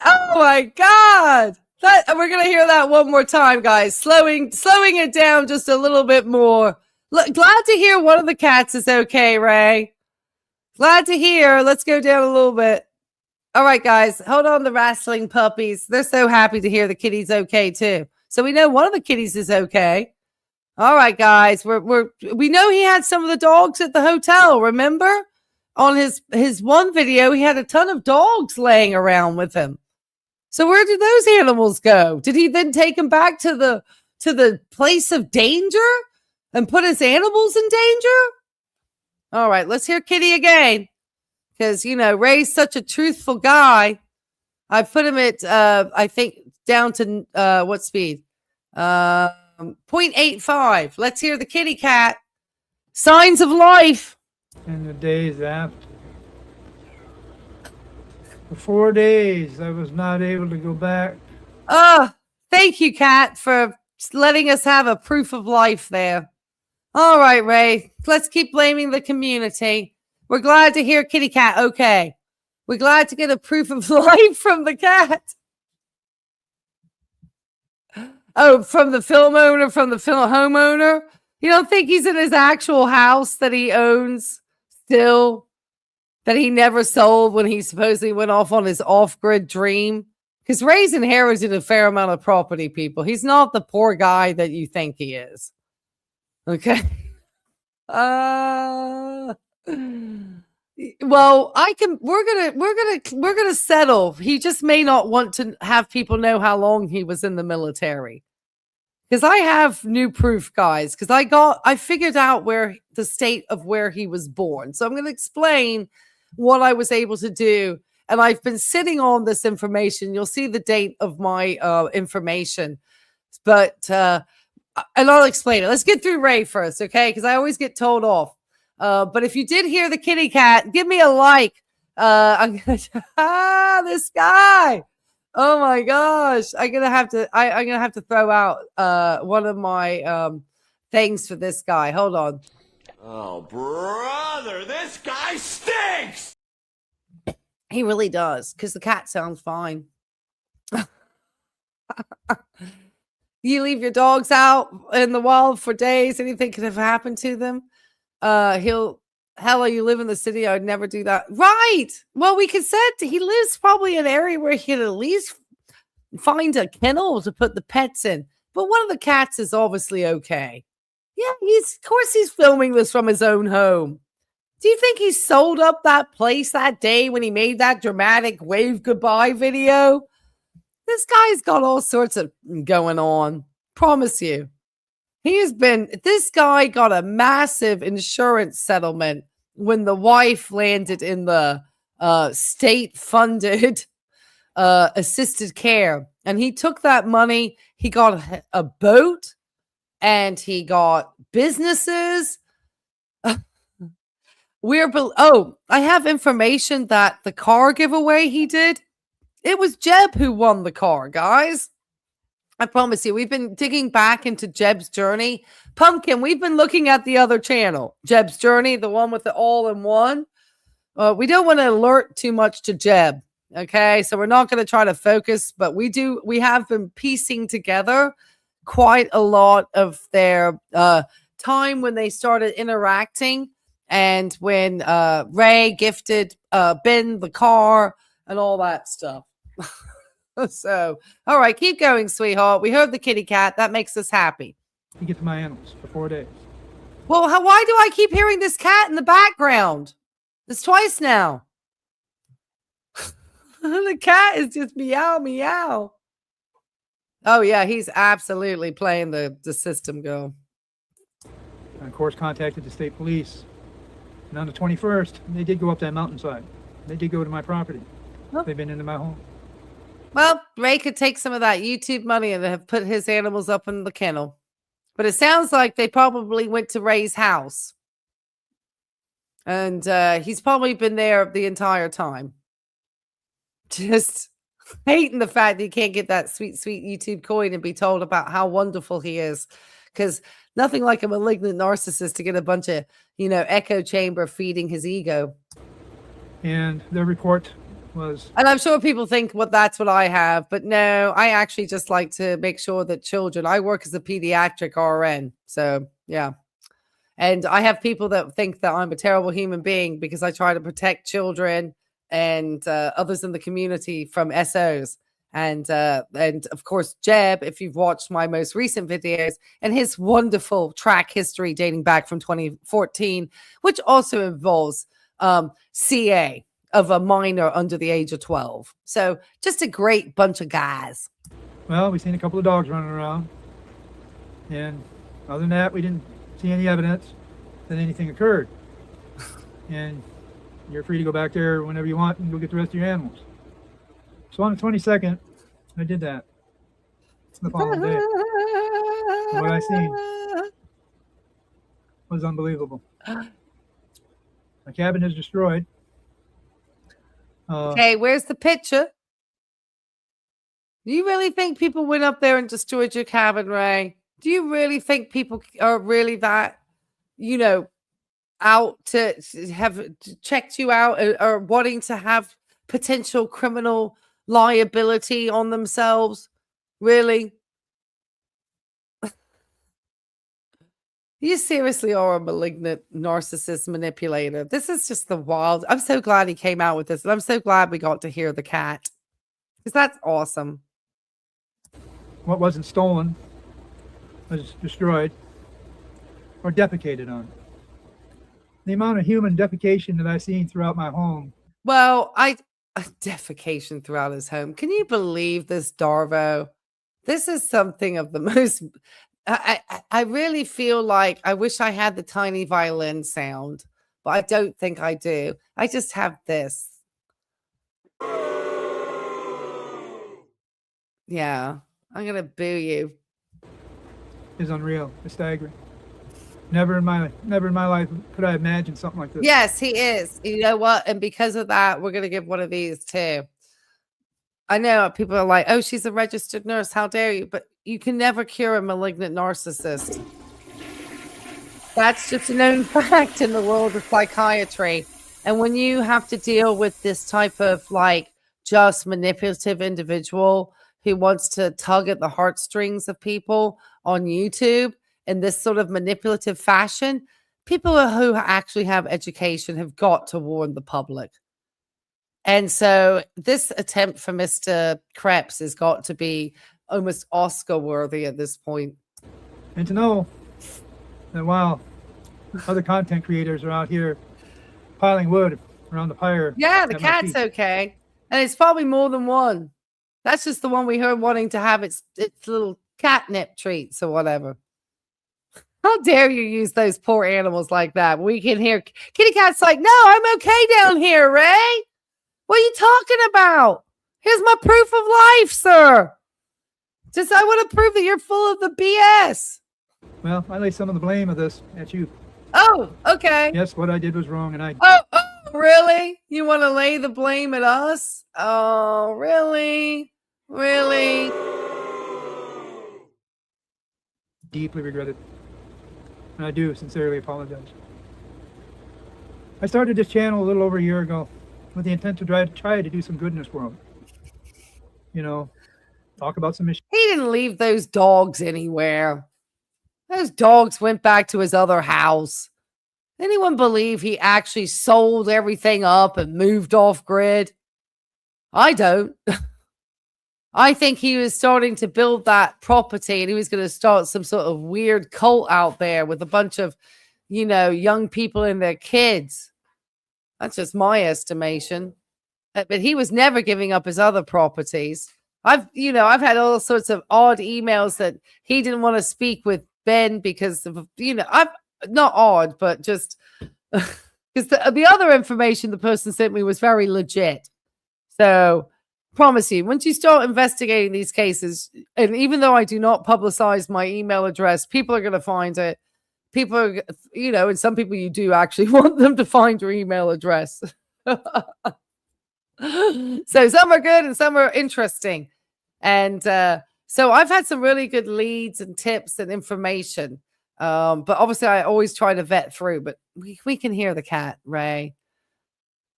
Speaker 1: Oh my God. We're going to hear that one more time, guys. Slowing it down just a little bit more. Glad to hear one of the cats is okay, Ray. Glad to hear. Let's go down a little bit. All right, guys. Hold on, the wrestling puppies. They're so happy to hear the kitty's okay, too. So we know one of the kitties is okay. All right, guys. We know he had some of the dogs at the hotel, remember? On his one video, he had a ton of dogs laying around with him. So where did those animals go? Did he then take them back to the place of danger and put his animals in danger? All right, let's hear Kitty again. Because, Ray's such a truthful guy. I put him at, I think, down to, what speed? 0.85. Let's hear the kitty cat. Signs of life.
Speaker 3: And the days after. For 4 days, I was not able to go back.
Speaker 1: Thank you, Kat, for letting us have a proof of life there. All right, Ray. Let's keep blaming the community. We're glad to hear Kitty Cat okay. We're glad to get a proof of life from the cat. Oh, from the film owner, from the homeowner? You don't think he's in his actual house that he owns still? That he never sold when he supposedly went off on his off-grid dream? Because Ray's inherited a fair amount of property, people. He's not the poor guy that you think he is. Okay? Well, I can. We're gonna settle. He just may not want to have people know how long he was in the military. Because I have new proof, guys. Because I figured out where the state of where he was born. So I'm going to explain what I was able to do. And I've been sitting on this information. You'll see the date of my information, but and I'll explain it. Let's get through Ray first, okay? Because I always get told off. But if you did hear the kitty cat, give me a like. I'm gonna this guy. Oh my gosh. I'm gonna have to throw out one of my things for this guy. Hold on.
Speaker 4: Oh brother, this guy stinks.
Speaker 1: He really does, because the cat sounds fine. You leave your dogs out in the wild for days, anything could have happened to them. Hell, you live in the city, I would never do that. Right. Well, we could set he lives probably in an area where he could at least find a kennel to put the pets in. But one of the cats is obviously okay. Yeah, of course he's filming this from his own home. Do you think he sold up that place that day when he made that dramatic wave goodbye video? This guy's got all sorts of going on. Promise you. This guy got a massive insurance settlement when the wife landed in the state-funded assisted care. And he took that money. He got a boat and he got businesses. I have information that the car giveaway he did, it was Jeb who won the car, guys. I promise you, we've been digging back into Jeb's journey. Pumpkin, we've been looking at the other channel, Jeb's journey, the one with the all-in-one. We don't want to alert too much to Jeb, okay? So we're not going to try to focus, but we have been piecing together quite a lot of their time when they started interacting. And when Ray gifted Ben the car and all that stuff. So, all right, keep going, sweetheart. We heard the kitty cat. That makes us happy.
Speaker 3: You get to my animals for 4 days.
Speaker 1: Well, why do I keep hearing this cat in the background? It's twice now. The cat is just meow, meow. Oh, yeah, he's absolutely playing the system, girl.
Speaker 3: I, of course, contacted the state police. And on the 21st, they did go up that mountainside. They did go to my property. Oh. They've been into my home.
Speaker 1: Well, Ray could take some of that YouTube money and have put his animals up in the kennel. But it sounds like they probably went to Ray's house. And he's probably been there the entire time. Just hating the fact that he can't get that sweet, sweet YouTube coin and be told about how wonderful he is. Because nothing like a malignant narcissist to get a bunch of, echo chamber feeding his ego.
Speaker 3: And their report was...
Speaker 1: And I'm sure people think, well, that's what I have. But no, I actually just like to make sure that children... I work as a pediatric RN. So, yeah. And I have people that think that I'm a terrible human being because I try to protect children and others in the community from SOs. And of course, Jeb, if you've watched my most recent videos and his wonderful track history dating back from 2014, which also involves CA of a minor under the age of 12. So just a great bunch of guys.
Speaker 3: Well, we've seen a couple of dogs running around. And other than that, we didn't see any evidence that anything occurred. And you're free to go back there whenever you want and go get the rest of your animals. So on the 22nd, I did that. The following day. And what I seen was unbelievable. My cabin is destroyed.
Speaker 1: Okay, where's the picture? Do you really think people went up there and destroyed your cabin, Ray? Do you really think people are really that, out to have checked you out or wanting to have potential criminal liability on themselves? Really? You seriously are a malignant narcissist manipulator. This is just the wild. I'm so glad he came out with this. And I'm so glad we got to hear the cat. Because that's awesome.
Speaker 3: What wasn't stolen was destroyed or defecated on. The amount of human defecation that I've seen throughout my home.
Speaker 1: Well, defecation throughout his home. Can you believe this, Darvo? This is something of the most. I really feel like I wish I had the tiny violin sound, but I don't think I do. I just have this. Yeah, I'm gonna boo you.
Speaker 3: Is unreal. It's staggering. Never in my life could I imagine something like this.
Speaker 1: Yes, he is. You know what? And because of that, we're gonna give one of these too. I know people are like, "Oh, she's a registered nurse. How dare you?" But you can never cure a malignant narcissist. That's just a known fact in the world of psychiatry. And when you have to deal with this type of like just manipulative individual who wants to tug at the heartstrings of people on YouTube in this sort of manipulative fashion, people who actually have education have got to warn the public. And so this attempt for Mr. Kreps has got to be almost Oscar worthy at this point.
Speaker 3: And to know that while other content creators are out here piling wood around the fire.
Speaker 1: Yeah, the cat's okay. And it's probably more than one. That's just the one we heard wanting to have its little catnip treats or whatever. How dare you use those poor animals like that? We can hear Kitty Cat's like, no, I'm okay down here, Ray. What are you talking about? Here's my proof of life, sir. Just I want to prove that you're full of the BS.
Speaker 3: Well, I lay some of the blame of this at you.
Speaker 1: Oh, okay.
Speaker 3: Yes, what I did was wrong, and I.
Speaker 1: Oh, really? You want to lay the blame at us? Oh, really? Really?
Speaker 3: Deeply regret it. And I do sincerely apologize. I started this channel a little over a year ago with the intent to try to do some good in this world. You know, talk about some issues.
Speaker 1: He didn't leave those dogs anywhere. Those dogs went back to his other house. Anyone believe he actually sold everything up and moved off grid? I don't. I think he was starting to build that property and he was going to start some sort of weird cult out there with a bunch of, you know, young people and their kids. That's just my estimation. But he was never giving up his other properties. I've had all sorts of odd emails that he didn't want to speak with Ben because of, I'm not odd, but just because the other information the person sent me was very legit. So promise you, once you start investigating these cases, and even though I do not publicize my email address, people are going to find it. People are, and some people you do actually want them to find your email address. So some are good and some are interesting. And so I've had some really good leads and tips and information. But obviously I always try to vet through, but we can hear the cat, Ray.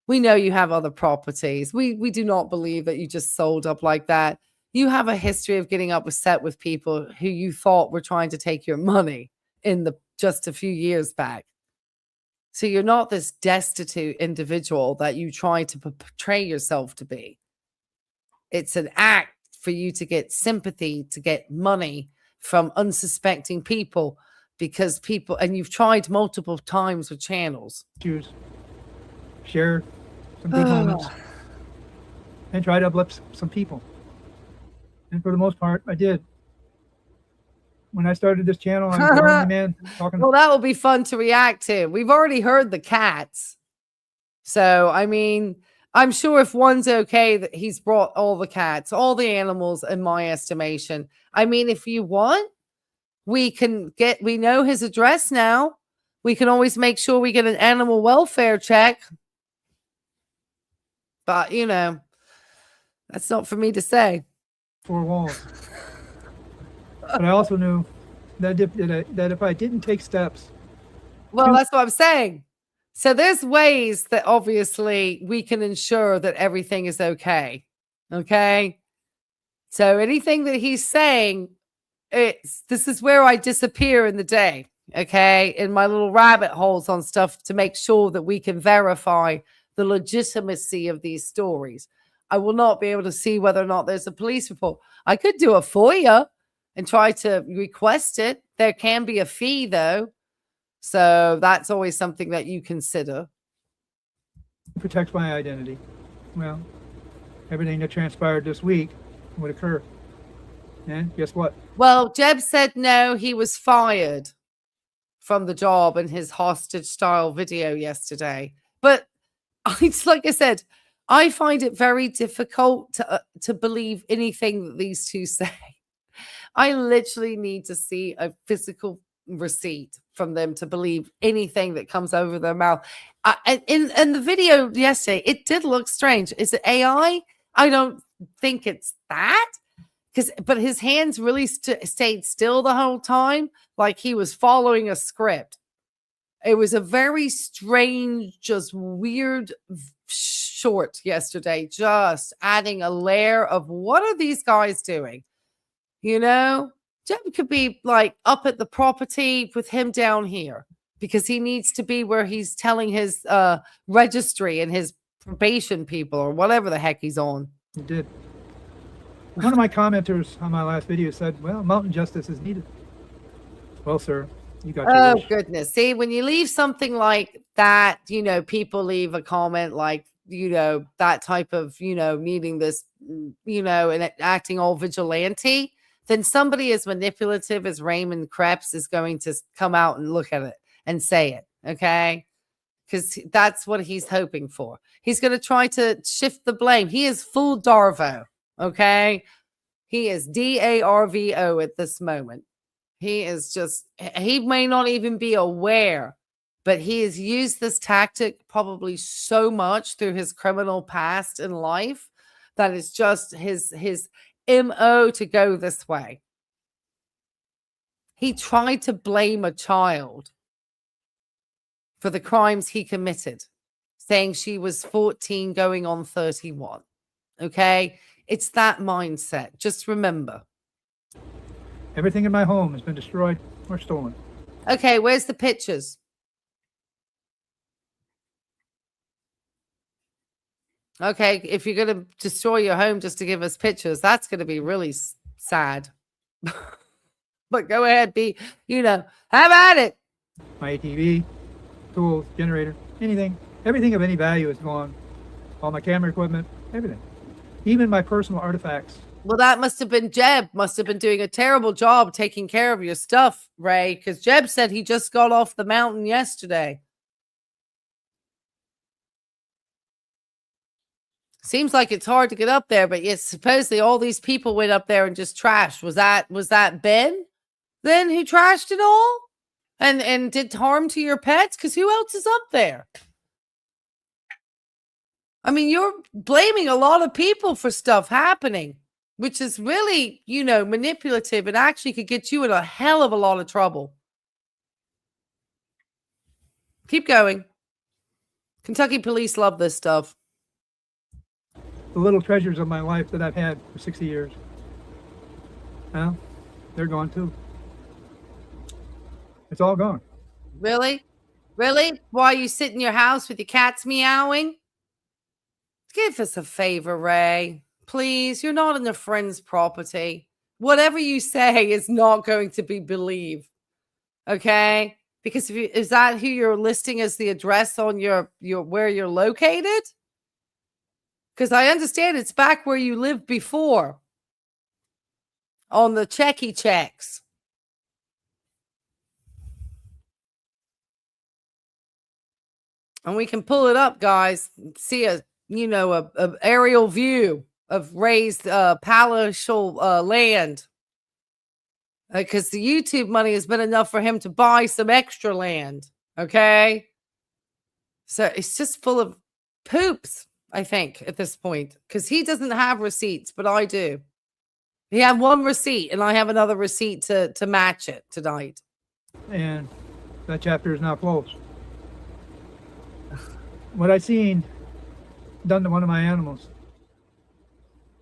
Speaker 1: We know you have other properties. We do not believe that you just sold up like that. You have a history of getting upset with people who you thought were trying to take your money just a few years back. So you're not this destitute individual that you try to portray yourself to be. It's an act for you to get sympathy, to get money from unsuspecting people and you've tried multiple times with channels.
Speaker 3: Share some good moments and try to uplift some people. And for the most part, I did. When I started this channel, I was the only man talking.
Speaker 1: Well, that will be fun to react to. We've already heard the cats. So, I mean, I'm sure if one's okay that he's brought all the cats, all the animals in my estimation. I mean, if you want, we know his address now. We can always make sure we get an animal welfare check. But, that's not for me to say.
Speaker 3: 4 walls. But I also knew that if I didn't take steps.
Speaker 1: Well, that's what I'm saying. So there's ways that obviously we can ensure that everything is okay. Okay. So anything that he's saying, this is where I disappear in the day. Okay. In my little rabbit holes on stuff to make sure that we can verify the legitimacy of these stories. I will not be able to see whether or not there's a police report. I could do a FOIA and try to request it. There can be a fee though. So that's always something that you consider.
Speaker 3: Protects my identity. Well, everything that transpired this week would occur. And guess what?
Speaker 1: Well, Jeb said no, he was fired from the job in his hostage style video yesterday. But it's like I said, I find it very difficult to believe anything that these two say. I literally need to see a physical receipt from them to believe anything that comes over their mouth. In the video yesterday, it did look strange. Is it AI? I don't think it's that. But his hands really stayed still the whole time, like he was following a script. It was a very strange, just weird short yesterday, just adding a layer of what are these guys doing? You know, Jeb could be like up at the property with him down here because he needs to be where he's telling his registry and his probation people or whatever the heck he's on.
Speaker 3: He did. One of my commenters on my last video said, well, mountain justice is needed. Well, sir, you got your wish.
Speaker 1: Goodness. See, when you leave something like that, you know, people leave a comment like, you know, that type of, you know, needing this, you know, and acting all vigilante, then somebody as manipulative as Raymond Kreps is going to come out and look at it and say it, okay? Because that's what he's hoping for. He's going to try to shift the blame. He is full Darvo. Okay, he is DARVO at this moment. He is just, he may not even be aware, but he has used this tactic probably so much through his criminal past in life that it's just his MO to go this way. He tried to blame a child for the crimes he committed, saying she was 14 going on 31. Okay. It's that mindset. Just remember.
Speaker 3: Everything in my home has been destroyed or stolen.
Speaker 1: Okay, where's the pictures? Okay, if you're going to destroy your home just to give us pictures, that's going to be really sad. But go ahead, you know, have at it.
Speaker 3: My ATV, tools, generator, anything. Everything of any value is gone. All my camera equipment, everything. Even my personal artifacts.
Speaker 1: Well, that must have been Jeb. Must have been doing a terrible job taking care of your stuff, Ray, because Jeb said he just got off the mountain yesterday. Seems like it's hard to get up there, but yes, supposedly all these people went up there and just trashed. Was that Ben then who trashed it all and did harm to your pets? Because who else is up there? I mean, you're blaming a lot of people for stuff happening, which is really, you know, manipulative and actually could get you in a hell of a lot of trouble. Keep going. Kentucky police love this stuff.
Speaker 3: The little treasures of my life that I've had for 60 years. Well, they're gone too. It's all gone.
Speaker 1: Really? Really? Why you sit in your house with your cats meowing? Give us a favor, Ray. Please, you're not on a friend's property. Whatever you say is not going to be believed. Okay? Because is that who you're listing as the address on your where you're located? Because I understand it's back where you lived before. On the checky checks. And we can pull it up, guys. See a aerial view of Ray's palatial land. Because the YouTube money has been enough for him to buy some extra land. Okay? So it's just full of poops, I think, at this point. Because he doesn't have receipts, but I do. He had one receipt, and I have another receipt to match it tonight.
Speaker 3: And that chapter is now closed. What I seen done to one of my animals.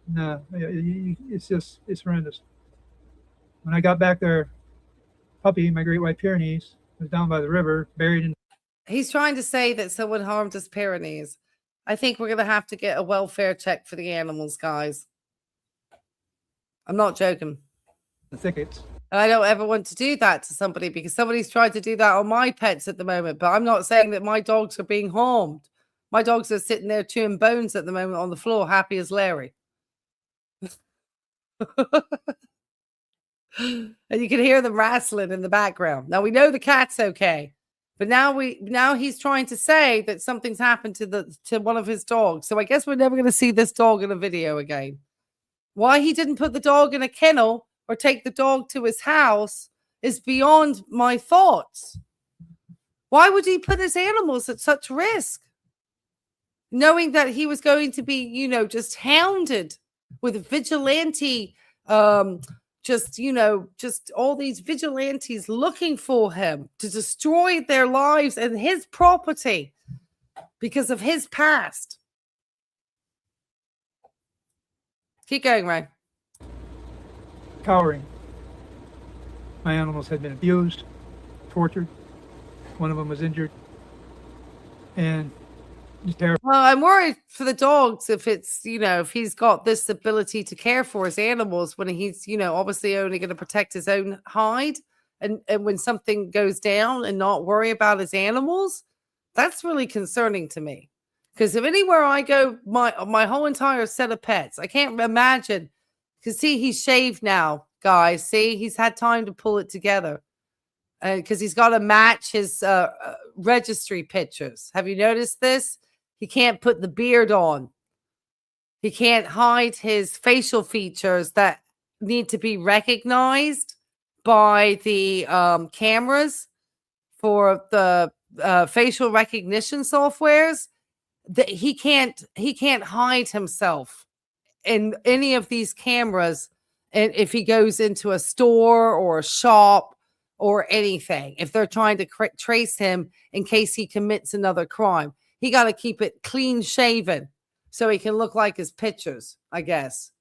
Speaker 3: No, it's horrendous. When I got back there, Puppy, my great white Pyrenees, was down by the river, buried in.
Speaker 1: He's trying to say that someone harmed his Pyrenees. I think we're going to have to get a welfare check for the animals, guys. I'm not joking.
Speaker 3: The thickets.
Speaker 1: And I don't ever want to do that to somebody because somebody's trying to do that on my pets at the moment. But I'm not saying that my dogs are being harmed. My dogs are sitting there chewing bones at the moment on the floor, happy as Larry. And you can hear them wrestling in the background. Now we know the cat's okay, but now he's trying to say that something's happened to one of his dogs. So I guess we're never going to see this dog in a video again. Why he didn't put the dog in a kennel or take the dog to his house is beyond my thoughts. Why would he put his animals at such risk? Knowing that he was going to be, just hounded with vigilante, just all these vigilantes looking for him to destroy their lives and his property because of his past. Keep going, Ray.
Speaker 3: Cowering. My animals had been abused, tortured. One of them was injured. And just terrible.
Speaker 1: Well, I'm worried for the dogs if it's, if he's got this ability to care for his animals when he's, obviously only going to protect his own hide. And when something goes down and not worry about his animals, that's really concerning to me. Because if anywhere I go, my whole entire set of pets, I can't imagine. Because see, he's shaved now, guys. See, he's had time to pull it together. Because he's got to match his registry pictures. Have you noticed this? He can't put the beard on. He can't hide his facial features that need to be recognized by the cameras for the facial recognition softwares. That he can't hide himself in any of these cameras. And if he goes into a store or a shop or anything, if they're trying to trace him in case he commits another crime, he got to keep it clean shaven so he can look like his pictures, I guess.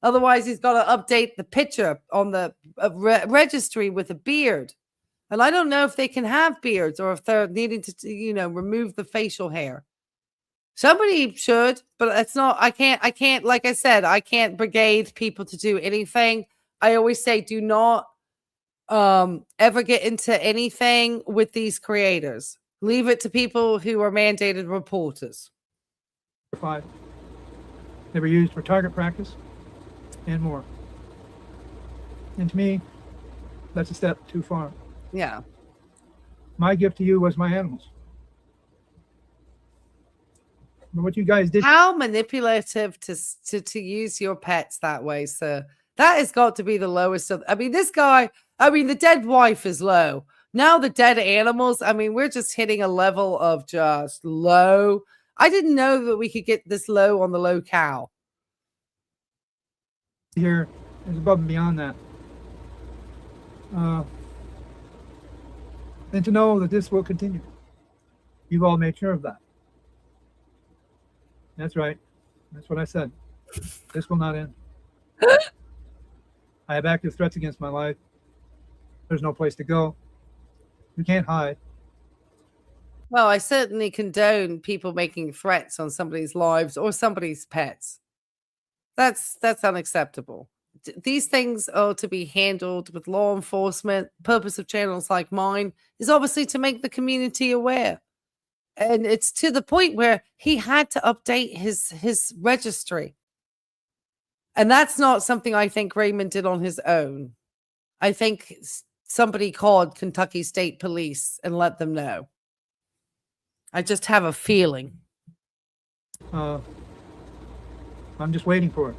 Speaker 1: Otherwise, he's got to update the picture on the registry with a beard. And I don't know if they can have beards or if they're needing to, remove the facial hair. Somebody should, but it's not, I can't, like I said, I can't brigade people to do anything. I always say, do not ever get into anything with these creators. Leave it to people who are mandated reporters.
Speaker 3: 5. They were used for target practice and more. And to me, that's a step too far.
Speaker 1: Yeah.
Speaker 3: My gift to you was my animals. But what you guys did.
Speaker 1: How manipulative to use your pets that way, sir. That has got to be the lowest of. This guy. The dead wife is low. Now the dead animals. We're just hitting a level of just low. I didn't know that we could get this low on the low cow.
Speaker 3: Here is above and beyond that. And to know that this will continue. You've all made sure of that. That's right. That's what I said. This will not end. I have active threats against my life. There's no place to go. You can't hide.
Speaker 1: Well, I certainly condone people making threats on somebody's lives or somebody's pets. That's unacceptable. These things are to be handled with law enforcement. Purpose of channels like mine is obviously to make the community aware. And it's to the point where he had to update his registry. And that's not something I think Raymond did on his own. I think somebody called Kentucky State Police and let them know. I just have a feeling.
Speaker 3: I'm just waiting for it.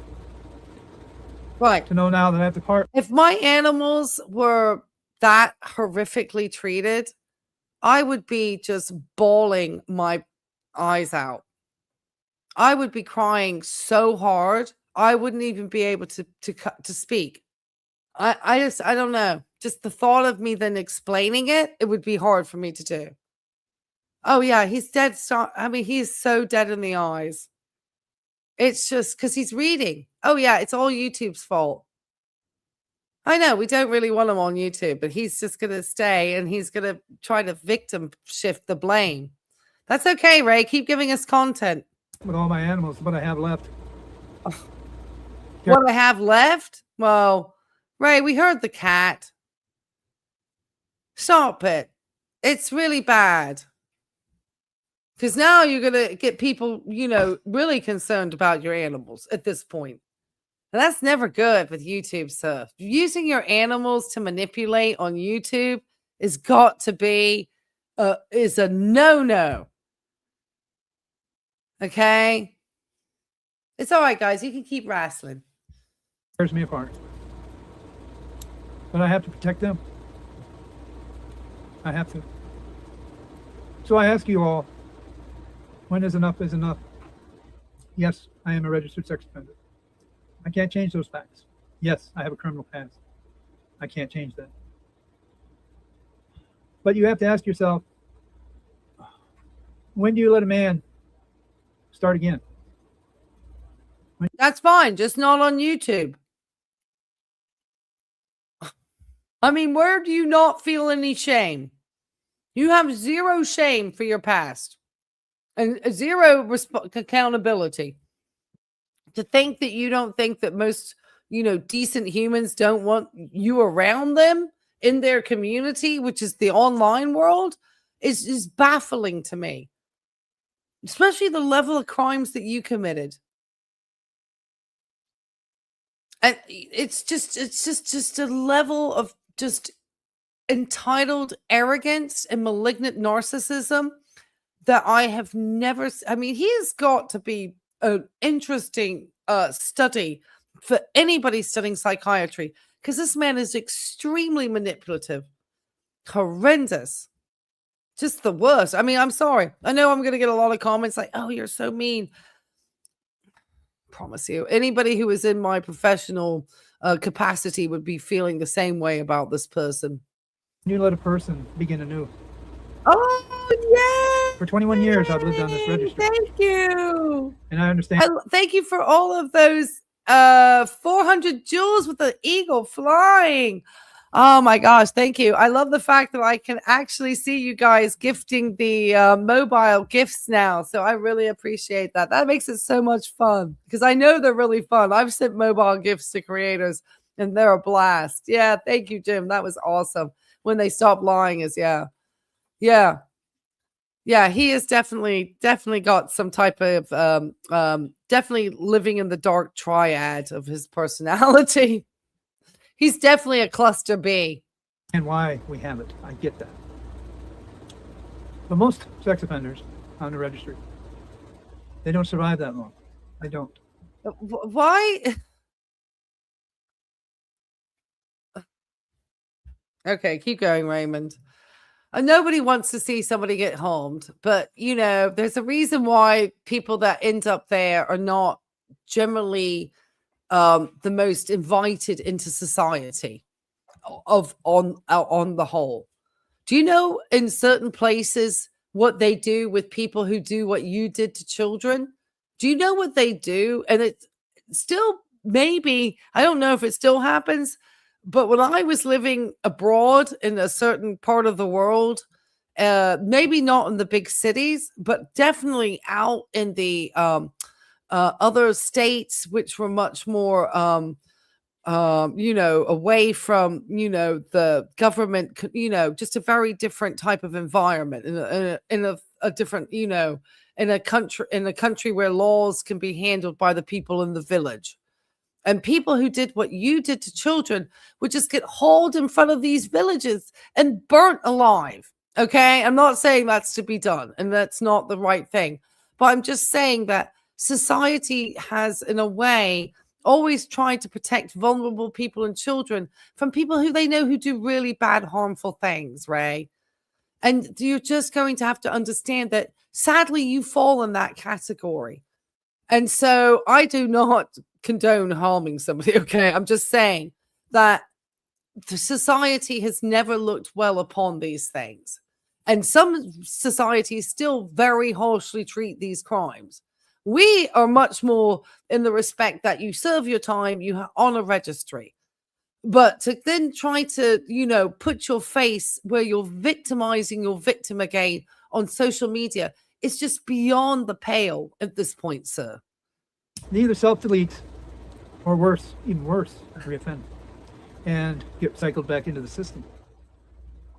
Speaker 1: Right.
Speaker 3: To know now that I have to part.
Speaker 1: If my animals were that horrifically treated, I would be just bawling my eyes out. I would be crying so hard, I wouldn't even be able to speak. I don't know. Just the thought of me then explaining it would be hard for me to do. Oh yeah, he's dead. He is so dead in the eyes. It's just because he's reading. Oh yeah, it's all YouTube's fault. I know we don't really want him on YouTube, but he's just going to stay and he's going to try to victim shift the blame. That's okay, Ray. Keep giving us content.
Speaker 3: With all my animals, what I have left.
Speaker 1: What I have left? Well, Ray, we heard the cat. Stop it. It's really bad. Because now you're going to get people, really concerned about your animals at this point. And that's never good with YouTube stuff. Using your animals to manipulate on YouTube is got to be, is a no-no. Okay? It's all right, guys. You can keep wrestling.
Speaker 3: Tears me apart. But I have to protect them. I have to. So I ask you all, when is enough is enough? Yes, I am a registered sex offender. I can't change those facts. Yes, I have a criminal past. I can't change that. But you have to ask yourself, when do you let a man start again?
Speaker 1: That's fine, just not on YouTube. I mean, where do you not feel any shame? You have zero shame for your past and zero accountability. To think that you don't think that most, decent humans don't want you around them in their community, which is the online world, is baffling to me. Especially the level of crimes that you committed. And it's just a level of just entitled arrogance and malignant narcissism that I have never. I mean, he has got to be an interesting study for anybody studying psychiatry, because this man is extremely manipulative, horrendous, just the worst. I mean, I'm sorry. I know I'm going to get a lot of comments like, "Oh, you're so mean." Promise you, anybody who is in my professional capacity would be feeling the same way about this person.
Speaker 3: You let a person begin anew.
Speaker 1: Oh, yeah.
Speaker 3: For 21 years, I've lived on this registry.
Speaker 1: Thank you.
Speaker 3: And I understand.
Speaker 1: Thank you for all of those 400 jewels with the eagle flying. Oh my gosh, thank you. I love the fact that I can actually see you guys gifting the mobile gifts now. So I really appreciate that. That makes it so much fun because I know they're really fun. I've sent mobile gifts to creators and they're a blast. Yeah, thank you, Jim. That was awesome. When they stop lying is, yeah. He is definitely got some type of definitely living in the dark triad of his personality. He's definitely a cluster B.
Speaker 3: And why we have it. I get that. But most sex offenders on the registry, they don't survive that long. They don't.
Speaker 1: Why? Okay, keep going, Raymond. Nobody wants to see somebody get harmed, but there's a reason why people that end up there are not generally the most invited into society on the whole. Do you know in certain places what they do with people who do what you did to children? Do you know what they do? And it still maybe, I don't know if it still happens, but when I was living abroad in a certain part of the world, maybe not in the big cities, but definitely out in the other states, which were much more, away from, the government, just a very different type of environment in a different, in a country where laws can be handled by the people in the village. And people who did what you did to children would just get hauled in front of these villages and burnt alive. Okay. I'm not saying that's to be done and that's not the right thing, but I'm just saying that society has, in a way, always tried to protect vulnerable people and children from people who they know who do really bad, harmful things, Ray. And you're just going to have to understand that, sadly, you fall in that category. And so I do not condone harming somebody, okay? I'm just saying that the society has never looked well upon these things. And some societies still very harshly treat these crimes. We are much more in the respect that you serve your time, you on a registry. But to then try to, put your face where you're victimizing your victim again on social media, it's just beyond the pale at this point, sir.
Speaker 3: They either self-delete or worse, even worse, reoffend. and get cycled back into the system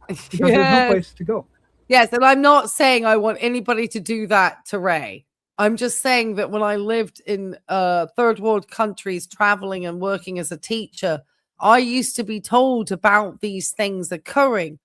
Speaker 3: because there's no place to go.
Speaker 1: Yes, and I'm not saying I want anybody to do that to Ray. I'm just saying that when I lived in third world countries, traveling and working as a teacher, I used to be told about these things occurring.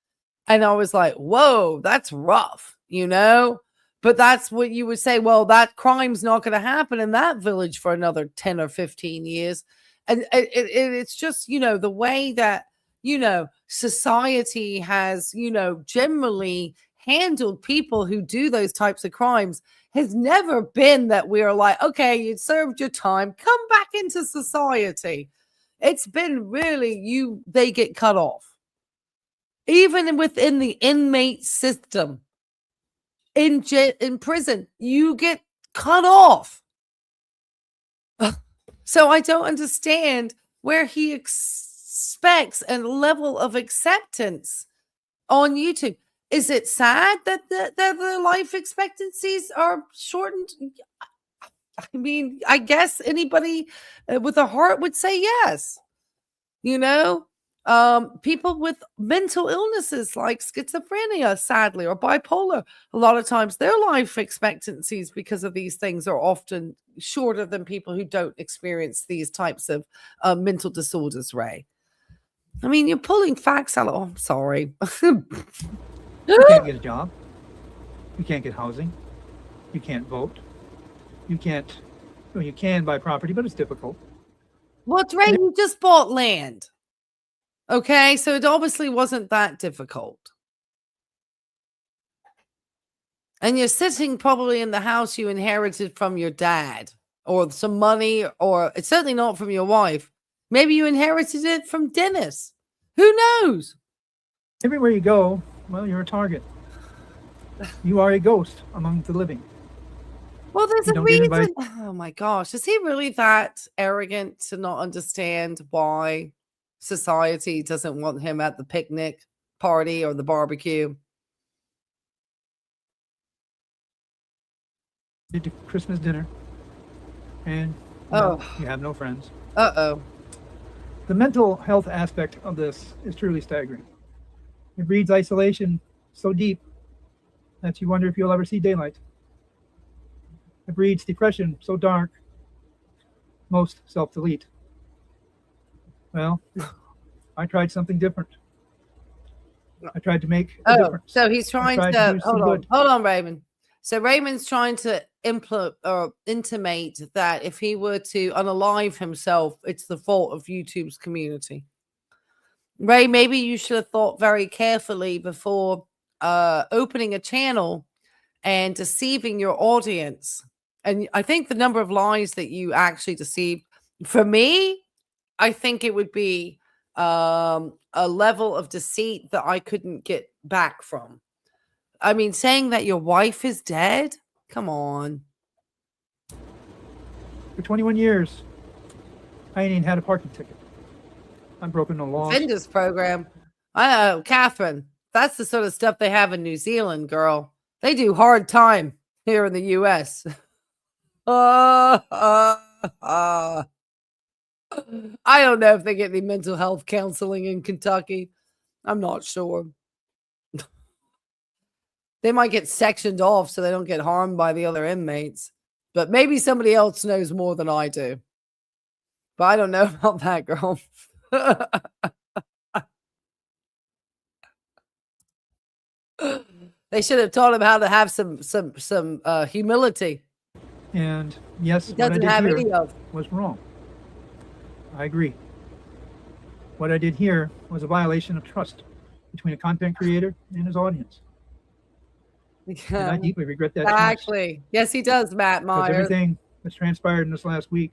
Speaker 1: And I was like, whoa, that's rough, you know? But that's what you would say. Well, that crime's not going to happen in that village for another 10 or 15 years. And it's just, you know, the way that, you know, society has, you know, generally handled people who do those types of crimes has never been that we're like, okay, you served your time, come back into society. It's been really they get cut off. Even within the inmate system, in prison, you get cut off. So I don't understand where he expects a level of acceptance on YouTube. Is it sad that the life expectancies are shortened? I mean, I guess anybody with a heart would say yes. You know, people with mental illnesses like schizophrenia, sadly, or bipolar, a lot of times their life expectancies because of these things are often shorter than people who don't experience these types of mental disorders, Ray. I mean, you're pulling facts out of, I'm sorry.
Speaker 3: You can't get a job. You can't get housing. You can't vote. You can't, well, you can buy property, but it's difficult.
Speaker 1: Well, Ray, you just bought land. Okay, so it obviously wasn't that difficult. And you're sitting probably in the house you inherited from your dad or some money, or it's certainly not from your wife. Maybe you inherited it from Dennis. Who knows?
Speaker 3: Everywhere you go, well, you're a target. You are a ghost among the living.
Speaker 1: Well, there's a reason. Oh my gosh. Is he really that arrogant to not understand why society doesn't want him at the picnic party or the barbecue?
Speaker 3: Did the Christmas dinner, and you have no friends.
Speaker 1: Uh-oh.
Speaker 3: The mental health aspect of this is truly staggering. It breeds isolation so deep that you wonder if you'll ever see daylight. It breeds depression so dark, most self-delete. Well, I tried something different. I tried to make a difference.
Speaker 1: So he's trying to hold on, Raymond. So Raymond's trying to intimate that if he were to unalive himself, it's the fault of YouTube's community. Ray, maybe you should have thought very carefully before opening a channel and deceiving your audience. And I think the number of lies that you actually deceived, for me, I think it would be a level of deceit that I couldn't get back from. I mean, saying that your wife is dead? Come on.
Speaker 3: For 21 years, I ain't even had a parking ticket. I've broken no laws.
Speaker 1: Offenders program. I know, Catherine. That's the sort of stuff they have in New Zealand, girl. They do hard time here in the U.S. I don't know if they get any mental health counseling in Kentucky. I'm not sure. They might get sectioned off so they don't get harmed by the other inmates. But maybe somebody else knows more than I do. But I don't know about that, girl. They should have taught him how to have some humility.
Speaker 3: And yes,
Speaker 1: he doesn't have any of
Speaker 3: was wrong. I agree. What I did here was a violation of trust between a content creator and his audience. And I deeply regret that.
Speaker 1: Exactly. Yes, he does, Matt Myers.
Speaker 3: Everything that's transpired in this last week.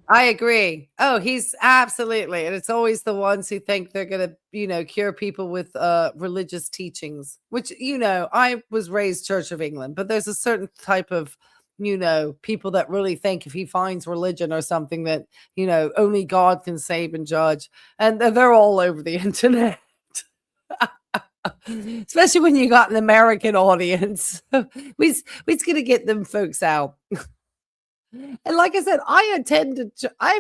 Speaker 1: I agree. Oh, he's absolutely. And it's always the ones who think they're going to, cure people with religious teachings, which, I was raised Church of England, but there's a certain type of, people that really think if he finds religion or something that, only God can save and judge. And they're all over the internet. Especially when you got an American audience. We're going to get them folks out. And like I said, I've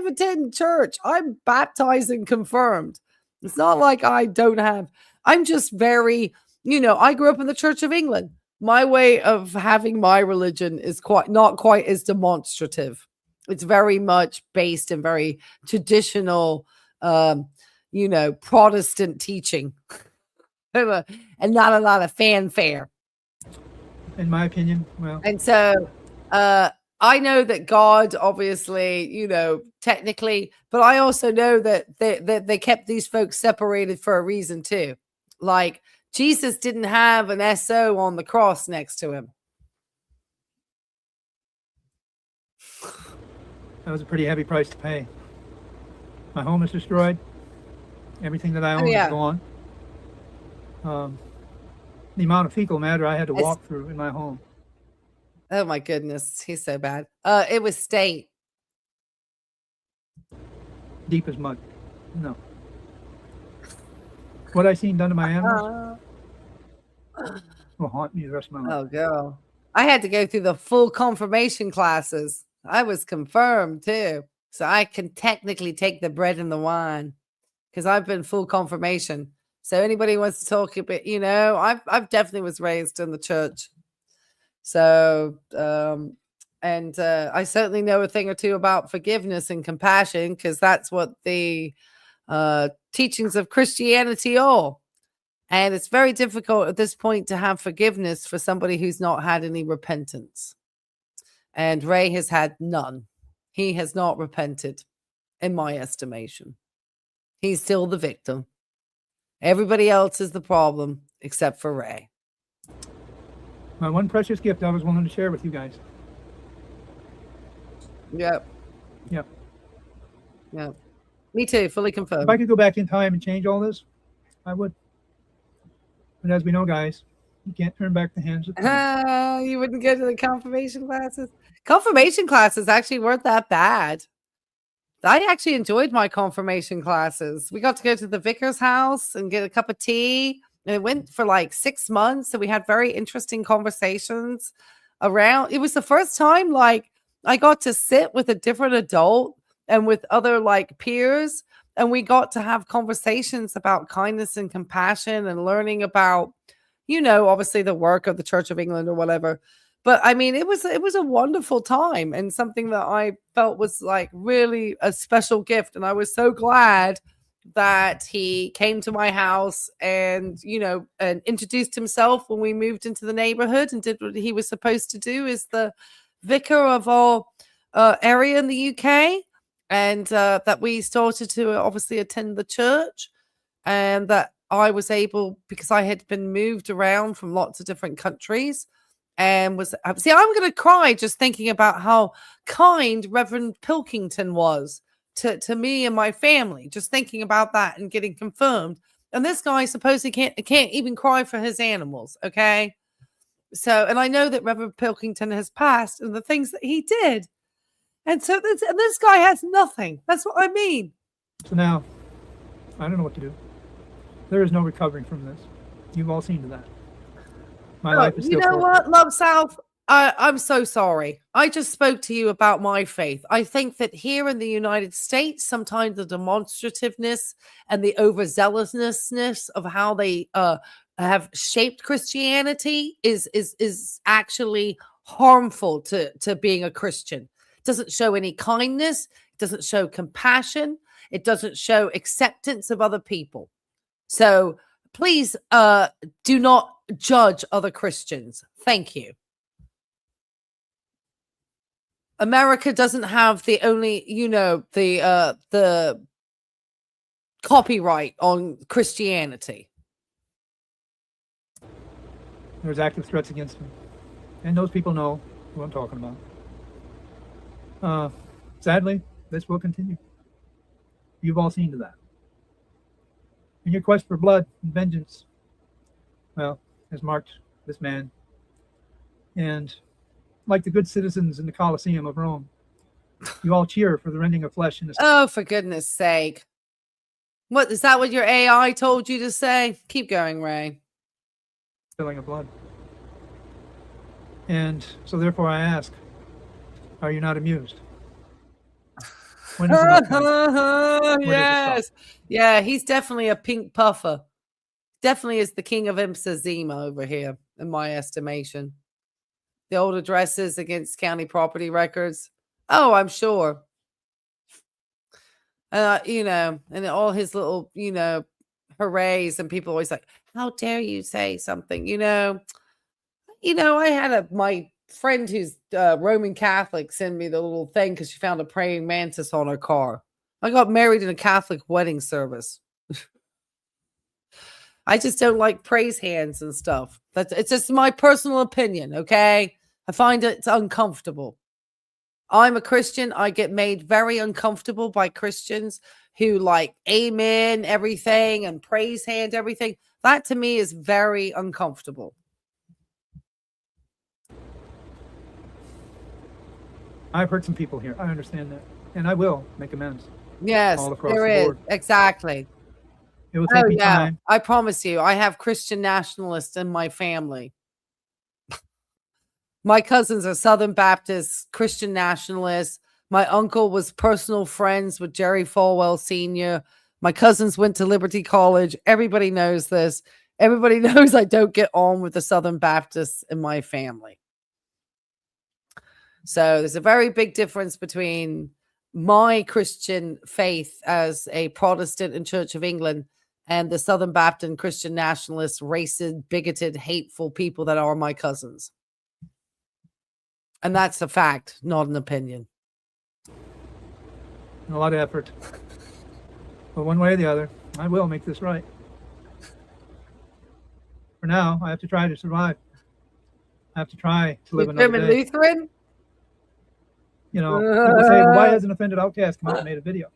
Speaker 1: attended church. I'm baptized and confirmed. It's not like I don't have, I'm just very, I grew up in the Church of England. My way of having my religion is not quite as demonstrative. It's very much based in very traditional, Protestant teaching and not a lot of fanfare.
Speaker 3: In my opinion, well,
Speaker 1: And so I know that God, obviously, technically, but I also know that they kept these folks separated for a reason too. Like Jesus didn't have an SO on the cross next to him.
Speaker 3: that was a pretty heavy price to pay. My home is destroyed. Everything that I own is gone. The amount of fecal matter I had to walk through in my home.
Speaker 1: Oh my goodness, he's so bad. It was state.
Speaker 3: Deep as mud. No. What I seen done to my animals will haunt me the rest of my life.
Speaker 1: Oh, girl. I had to go through the full confirmation classes. I was confirmed too. So I can technically take the bread and the wine because I've been full confirmation. So anybody wants to talk a bit, I've definitely was raised in the church. So, I certainly know a thing or two about forgiveness and compassion because that's what the teachings of Christianity are. And it's very difficult at this point to have forgiveness for somebody who's not had any repentance. And Ray has had none. He has not repented, in my estimation. He's still the victim. Everybody else is the problem except for Ray.
Speaker 3: My one precious gift I was willing to share with you guys.
Speaker 1: Yep.
Speaker 3: Yep.
Speaker 1: Yep. Me too, fully confirmed.
Speaker 3: If I could go back in time and change all this, I would. But as we know, guys, you can't turn back the hands of time.
Speaker 1: You wouldn't go to the confirmation classes? Confirmation classes actually weren't that bad. I actually enjoyed my confirmation classes. We got to go to the vicar's house and get a cup of tea. And it went for like 6 months. So we had very interesting conversations around. It was the first time like I got to sit with a different adult and with other like peers. And we got to have conversations about kindness and compassion and learning about, obviously the work of the Church of England or whatever. But I mean, it was a wonderful time and something that I felt was like really a special gift. And I was so glad that he came to my house and, and introduced himself when we moved into the neighborhood and did what he was supposed to do as the vicar of our area in the UK. And that we started to obviously attend the church, and that I was able, because I had been moved around from lots of different countries, and I'm going to cry just thinking about how kind Reverend Pilkington was to me and my family, just thinking about that and getting confirmed. And this guy supposedly can't even cry for his animals. Okay. So, and I know that Reverend Pilkington has passed and the things that he did. And so this guy has nothing. That's what I mean.
Speaker 3: So now, I don't know what to do. There is no recovering from this. You've all seen to that. My life is still.
Speaker 1: You know what, Love South? I'm so sorry. I just spoke to you about my faith. I think that here in the United States, sometimes the demonstrativeness and the overzealousness of how they have shaped Christianity is actually harmful to being a Christian. It doesn't show any kindness. It doesn't show compassion. It doesn't show acceptance of other people. So please do not judge other Christians. Thank you. America doesn't have the only, the copyright on Christianity.
Speaker 3: There's active threats against him. And those people know who I'm talking about. Sadly, this will continue. You've all seen to that. In your quest for blood and vengeance, well, has marked this man. And like the good citizens in the Colosseum of Rome, you all cheer for the rending of flesh.
Speaker 1: Oh, for goodness sake. What, is that what your AI told you to say? Keep going, Ray.
Speaker 3: Spilling of blood. And so therefore I ask, are you not amused? When is enough time?
Speaker 1: Yes. Yeah, he's definitely a pink puffer. Definitely is the king of emphysema over here, in my estimation. The old addresses against county property records. Oh, I'm sure. And all his little, hoorays, and people always like, how dare you say something? I had my friend who's Roman Catholic send me the little thing because she found a praying mantis on her car. I got married in a Catholic wedding service. I just don't like praise hands and stuff. It's just my personal opinion, okay? I find it's uncomfortable. I'm a Christian. I get made very uncomfortable by Christians who like amen everything and praise hand everything. That to me is very uncomfortable.
Speaker 3: I've hurt some people here. I understand that. And I will make amends.
Speaker 1: Yes,
Speaker 3: All across
Speaker 1: there
Speaker 3: the
Speaker 1: is.
Speaker 3: board.
Speaker 1: Exactly.
Speaker 3: It will take me time.
Speaker 1: I promise you, I have Christian nationalists in my family. My cousins are Southern Baptists, Christian nationalists. My uncle was personal friends with Jerry Falwell Sr. My cousins went to Liberty College. Everybody knows this. Everybody knows I don't get on with the Southern Baptists in my family. So there's a very big difference between my Christian faith as a Protestant in Church of England and the Southern Baptist Christian nationalist, racist, bigoted, hateful people that are my cousins. And that's a fact, not an opinion.
Speaker 3: A lot of effort. But one way or the other, I will make this right. For now, I have to try to survive. I have to try to live another
Speaker 1: German
Speaker 3: day.
Speaker 1: Lutheran?
Speaker 3: People say, well, why hasn't Offended Outcast come out and made a video?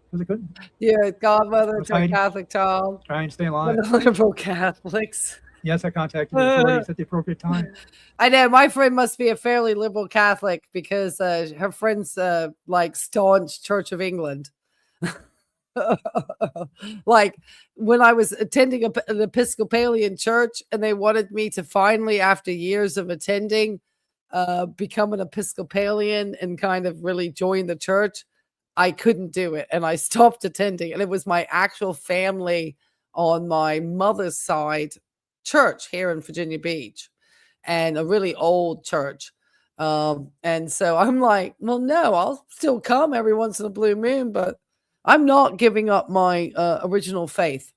Speaker 3: Because it couldn't.
Speaker 1: Yeah, godmother to a
Speaker 3: trying-
Speaker 1: Catholic child.
Speaker 3: Try and stay alive.
Speaker 1: Liberal Catholics.
Speaker 3: Yes, I contacted the authorities at the appropriate time.
Speaker 1: I know my friend must be a fairly liberal Catholic because her friend's like staunch Church of England. Like when I was attending an Episcopalian church and they wanted me to finally, after years of attending, become an Episcopalian and kind of really join the church, I couldn't do it. And I stopped attending. And it was my actual family on my mother's side church here in Virginia Beach, and a really old church. And so I'm like, well, no, I'll still come every once in a blue moon, but I'm not giving up my original faith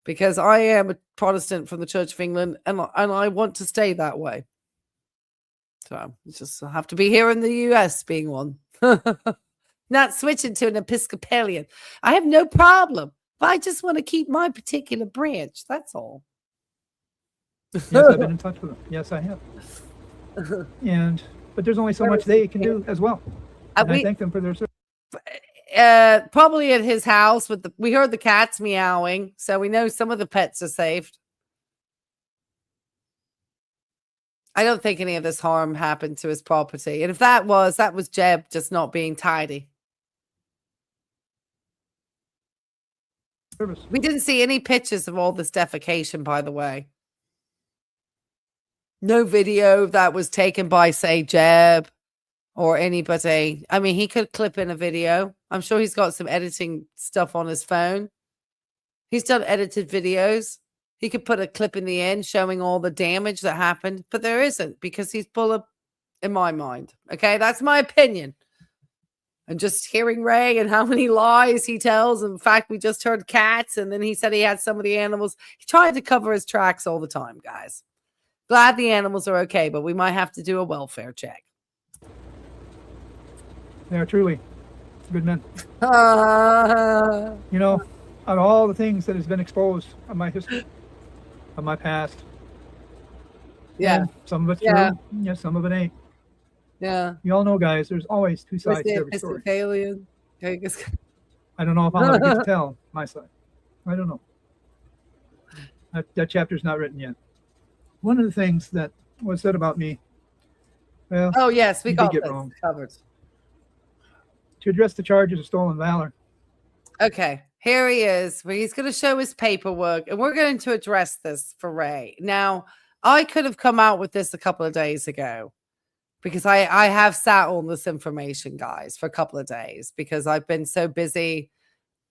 Speaker 1: because I am a Protestant from the Church of England, and I want to stay that way. So it's just I have to be here in the US being one. Not switching to an Episcopalian. I have no problem, but I just want to keep my particular branch. That's all.
Speaker 3: Yes, I've been in touch with them. Yes, I have. But there's only so much they can do as well. And I thank them for their service.
Speaker 1: Probably at his house we heard the cats meowing, so we know some of the pets are safe. I don't think any of this harm happened to his property. And if that was Jeb just not being tidy.
Speaker 3: Service.
Speaker 1: We didn't see any pictures of all this defecation, by the way. No video that was taken by, say, Jeb or anybody. I mean, he could clip in a video. I'm sure he's got some editing stuff on his phone. He's done edited videos. He could put a clip in the end showing all the damage that happened, but there isn't because he's full of, in my mind. Okay, that's my opinion. And just hearing Ray and how many lies he tells. In fact, we just heard cats, and then he said he had some of the animals. He tried to cover his tracks all the time, guys. Glad the animals are okay, but we might have to do a welfare check.
Speaker 3: They are truly good men. Out of all the things that has been exposed of my history, of my past.
Speaker 1: Yeah.
Speaker 3: Some of it's true. Yeah, some of it ain't.
Speaker 1: Yeah.
Speaker 3: You all know, guys, there's always two sides to every story. I don't know if I'll ever get to tell my side. I don't know. That chapter's not written yet. One of the things that was said about me, well,
Speaker 1: oh yes, we got
Speaker 3: this
Speaker 1: wrong. Covered.
Speaker 3: To address the charges of stolen valor.
Speaker 1: Okay, here he is, where he's going to show his paperwork, and we're going to address this for Ray. Now, I could have come out with this a couple of days ago, because I have sat on this information, guys, for a couple of days because I've been so busy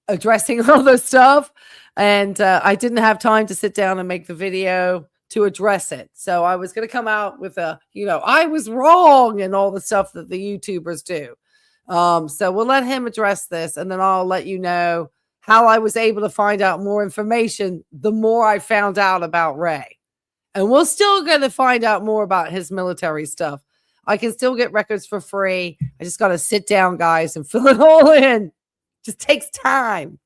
Speaker 1: addressing all this stuff, and I didn't have time to sit down and make the video to address it. So I was going to come out with I was wrong and all the stuff that the YouTubers do. So we'll let him address this, and then I'll let you know how I was able to find out more information the more I found out about Ray. And we're still going to find out more about his military stuff. I can still get records for free. I just got to sit down, guys, and fill it all in. Just takes time.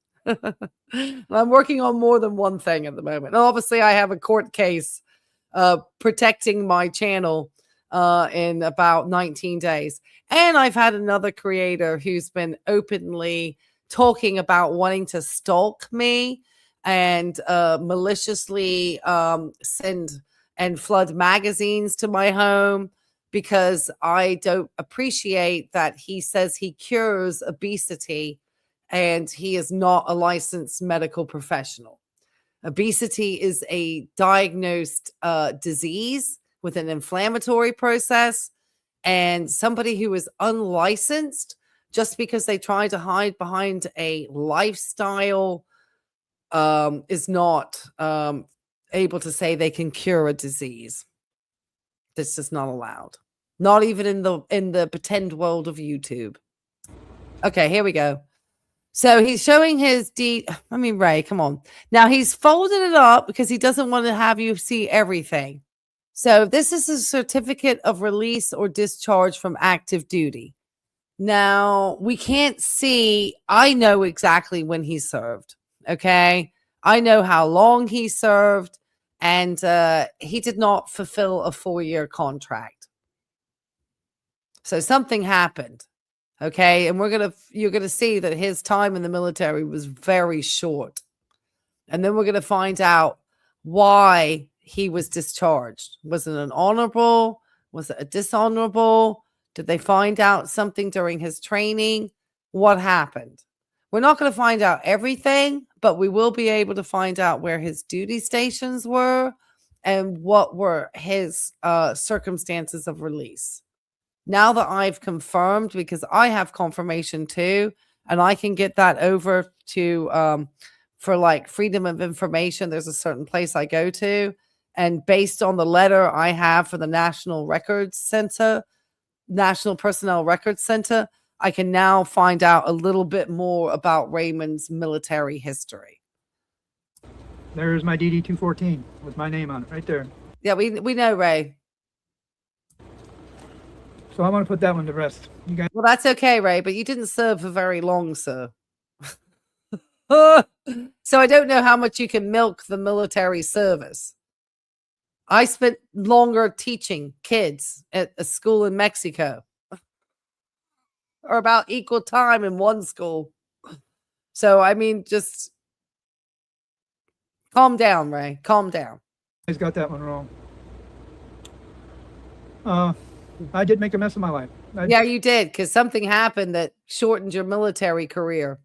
Speaker 1: I'm working on more than one thing at the moment. And obviously, I have a court case protecting my channel in about 19 days. And I've had another creator who's been openly talking about wanting to stalk me and maliciously send and flood magazines to my home because I don't appreciate that he says he cures obesity and he is not a licensed medical professional. Obesity is a diagnosed disease with an inflammatory process, and somebody who is unlicensed just because they try to hide behind a lifestyle is not able to say they can cure a disease. This is not allowed. Not even in the pretend world of YouTube. Okay, here we go. So he's showing his Ray, come on. Now he's folded it up because he doesn't want to have you see everything. So this is a certificate of release or discharge from active duty. Now we can't see. I know exactly when he served. Okay. I know how long he served, and he did not fulfill a 4-year contract. So something happened. Okay. And you're going to see that his time in the military was very short. And then we're going to find out why he was discharged. Was it an honorable? Was it a dishonorable? Did they find out something during his training? What happened? We're not going to find out everything, but we will be able to find out where his duty stations were and what were his circumstances of release. Now that I've confirmed, because I have confirmation too, and I can get that over to for like freedom of information, there's a certain place I go to, and based on the letter I have for the National Personnel Records Center, I can now find out a little bit more about Raymond's military history.
Speaker 3: There's my DD-214 with my name on it right there.
Speaker 1: Yeah, we know, Ray.
Speaker 3: So I'm going to put that one to rest. You guys.
Speaker 1: Well, that's okay, Ray, but you didn't serve for very long, sir. So I don't know how much you can milk the military service. I spent longer teaching kids at a school in Mexico, or about equal time in one school. So, I mean, just calm down, Ray. Calm down.
Speaker 3: You guys got that one wrong. I did make a mess of my life.
Speaker 1: Yeah, you did, because something happened that shortened your military career.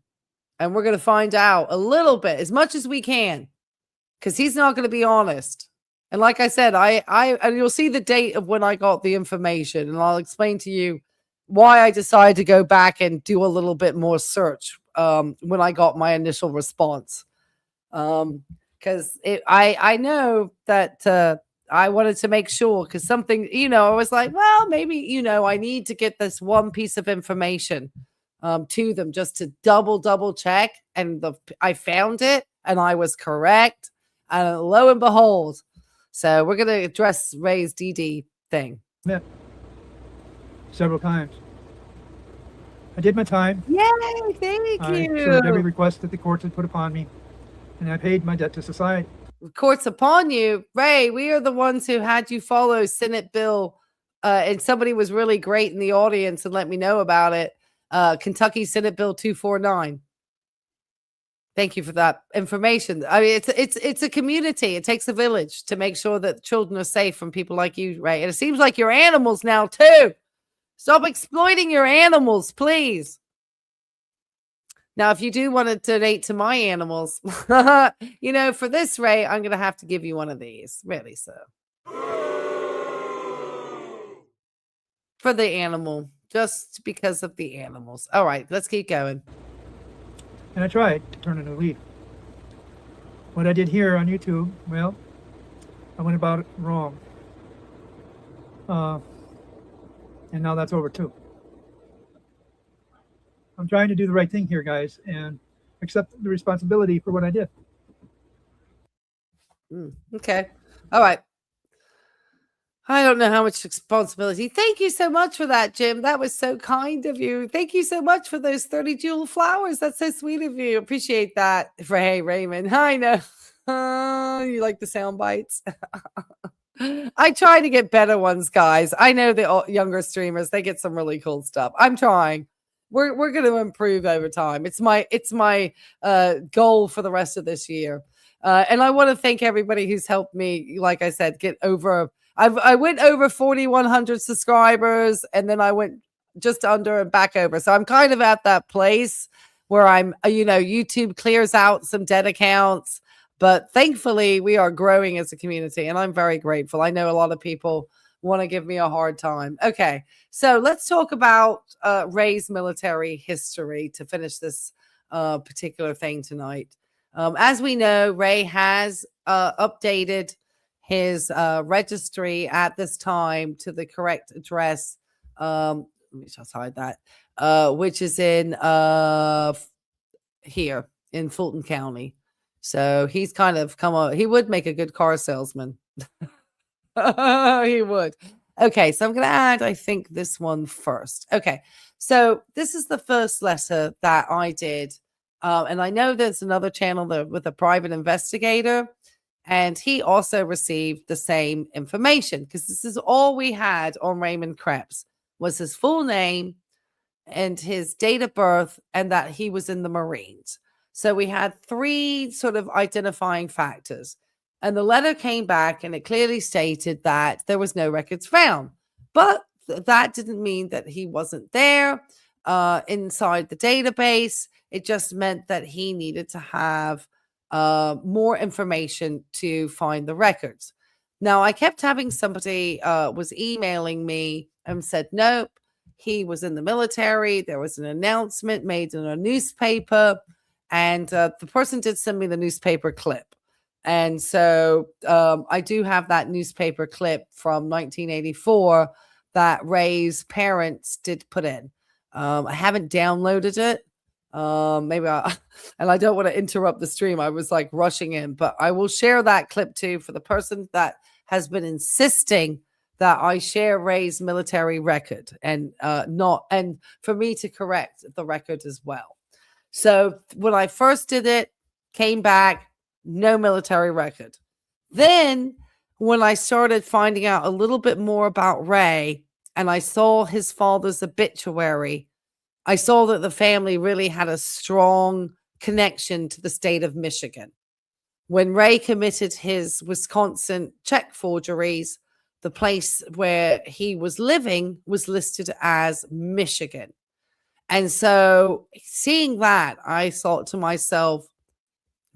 Speaker 1: And we're going to find out a little bit, as much as we can, because he's not going to be honest. And like I said, and you'll see the date of when I got the information, and I'll explain to you why I decided to go back and do a little bit more search when I got my initial response. Because I know that I wanted to make sure, because something, I was like, well, maybe, I need to get this one piece of information to them just to double check. And I found it and I was correct. And lo and behold, so we're going to address Ray's DD thing.
Speaker 3: Met several times. I did my time.
Speaker 1: Yay, thank
Speaker 3: I
Speaker 1: you.
Speaker 3: served every request that the courts had put upon me, and I paid my debt to society.
Speaker 1: Courts upon you. Ray, we are the ones who had you follow Senate Bill, and somebody was really great in the audience and let me know about it. Kentucky Senate Bill 249. Thank you for that information. I mean, it's a community. It takes a village to make sure that children are safe from people like you, Ray. And it seems like you're animals now too. Stop exploiting your animals, please. Now, if you do want to donate to my animals, for this, Ray, I'm going to have to give you one of these. Really, so. for the animal, just because of the animals. All right, let's keep going.
Speaker 3: And I tried to turn a new leaf. What I did here on YouTube, well, I went about it wrong. And now that's over too. I'm trying to do the right thing here, guys, and accept the responsibility for what I did.
Speaker 1: Okay. All right. I don't know how much responsibility. Thank you so much for that, Jim. That was so kind of you. Thank you so much for those 30 jewel flowers. That's so sweet of you. Appreciate that. Hey, Raymond. I know. You like the sound bites. I try to get better ones, guys. I know the younger streamers, they get some really cool stuff. I'm trying. We're going to improve over time. It's my goal for the rest of this year. And I want to thank everybody who's helped me, like I said, get over. I went over 4,100 subscribers, and then I went just under and back over. So I'm kind of at that place where I'm, YouTube clears out some dead accounts. But thankfully, we are growing as a community, and I'm very grateful. I know a lot of people want to give me a hard time. Okay, so let's talk about Ray's military history to finish this particular thing tonight. As we know, Ray has updated his registry at this time to the correct address. Let me just hide that, which is in here in Fulton County. So he's kind of come on. He would make a good car salesman. He would. Okay, so I'm going to add, I think, this one first. Okay, so this is the first letter that I did. And I know there's another channel with a private investigator, and he also received the same information, because this is all we had on Raymond Kreps was his full name and his date of birth, and that he was in the Marines. So we had 3 sort of identifying factors. And the letter came back and it clearly stated that there was no records found. But that didn't mean that he wasn't there inside the database. It just meant that he needed to have more information to find the records. Now, I kept having somebody was emailing me and said, nope, he was in the military. There was an announcement made in a newspaper. And the person did send me the newspaper clip. And so I do have that newspaper clip from 1984 that Ray's parents did put in. I haven't downloaded it. And I don't want to interrupt the stream. I was like rushing in, but I will share that clip too for the person that has been insisting that I share Ray's military record and for me to correct the record as well. So when I first did it, came back, no military record. Then when I started finding out a little bit more about Ray and I saw his father's obituary, I saw that the family really had a strong connection to the state of Michigan. When Ray committed his Wisconsin check forgeries, the place where he was living was listed as Michigan. And so seeing that, I thought to myself,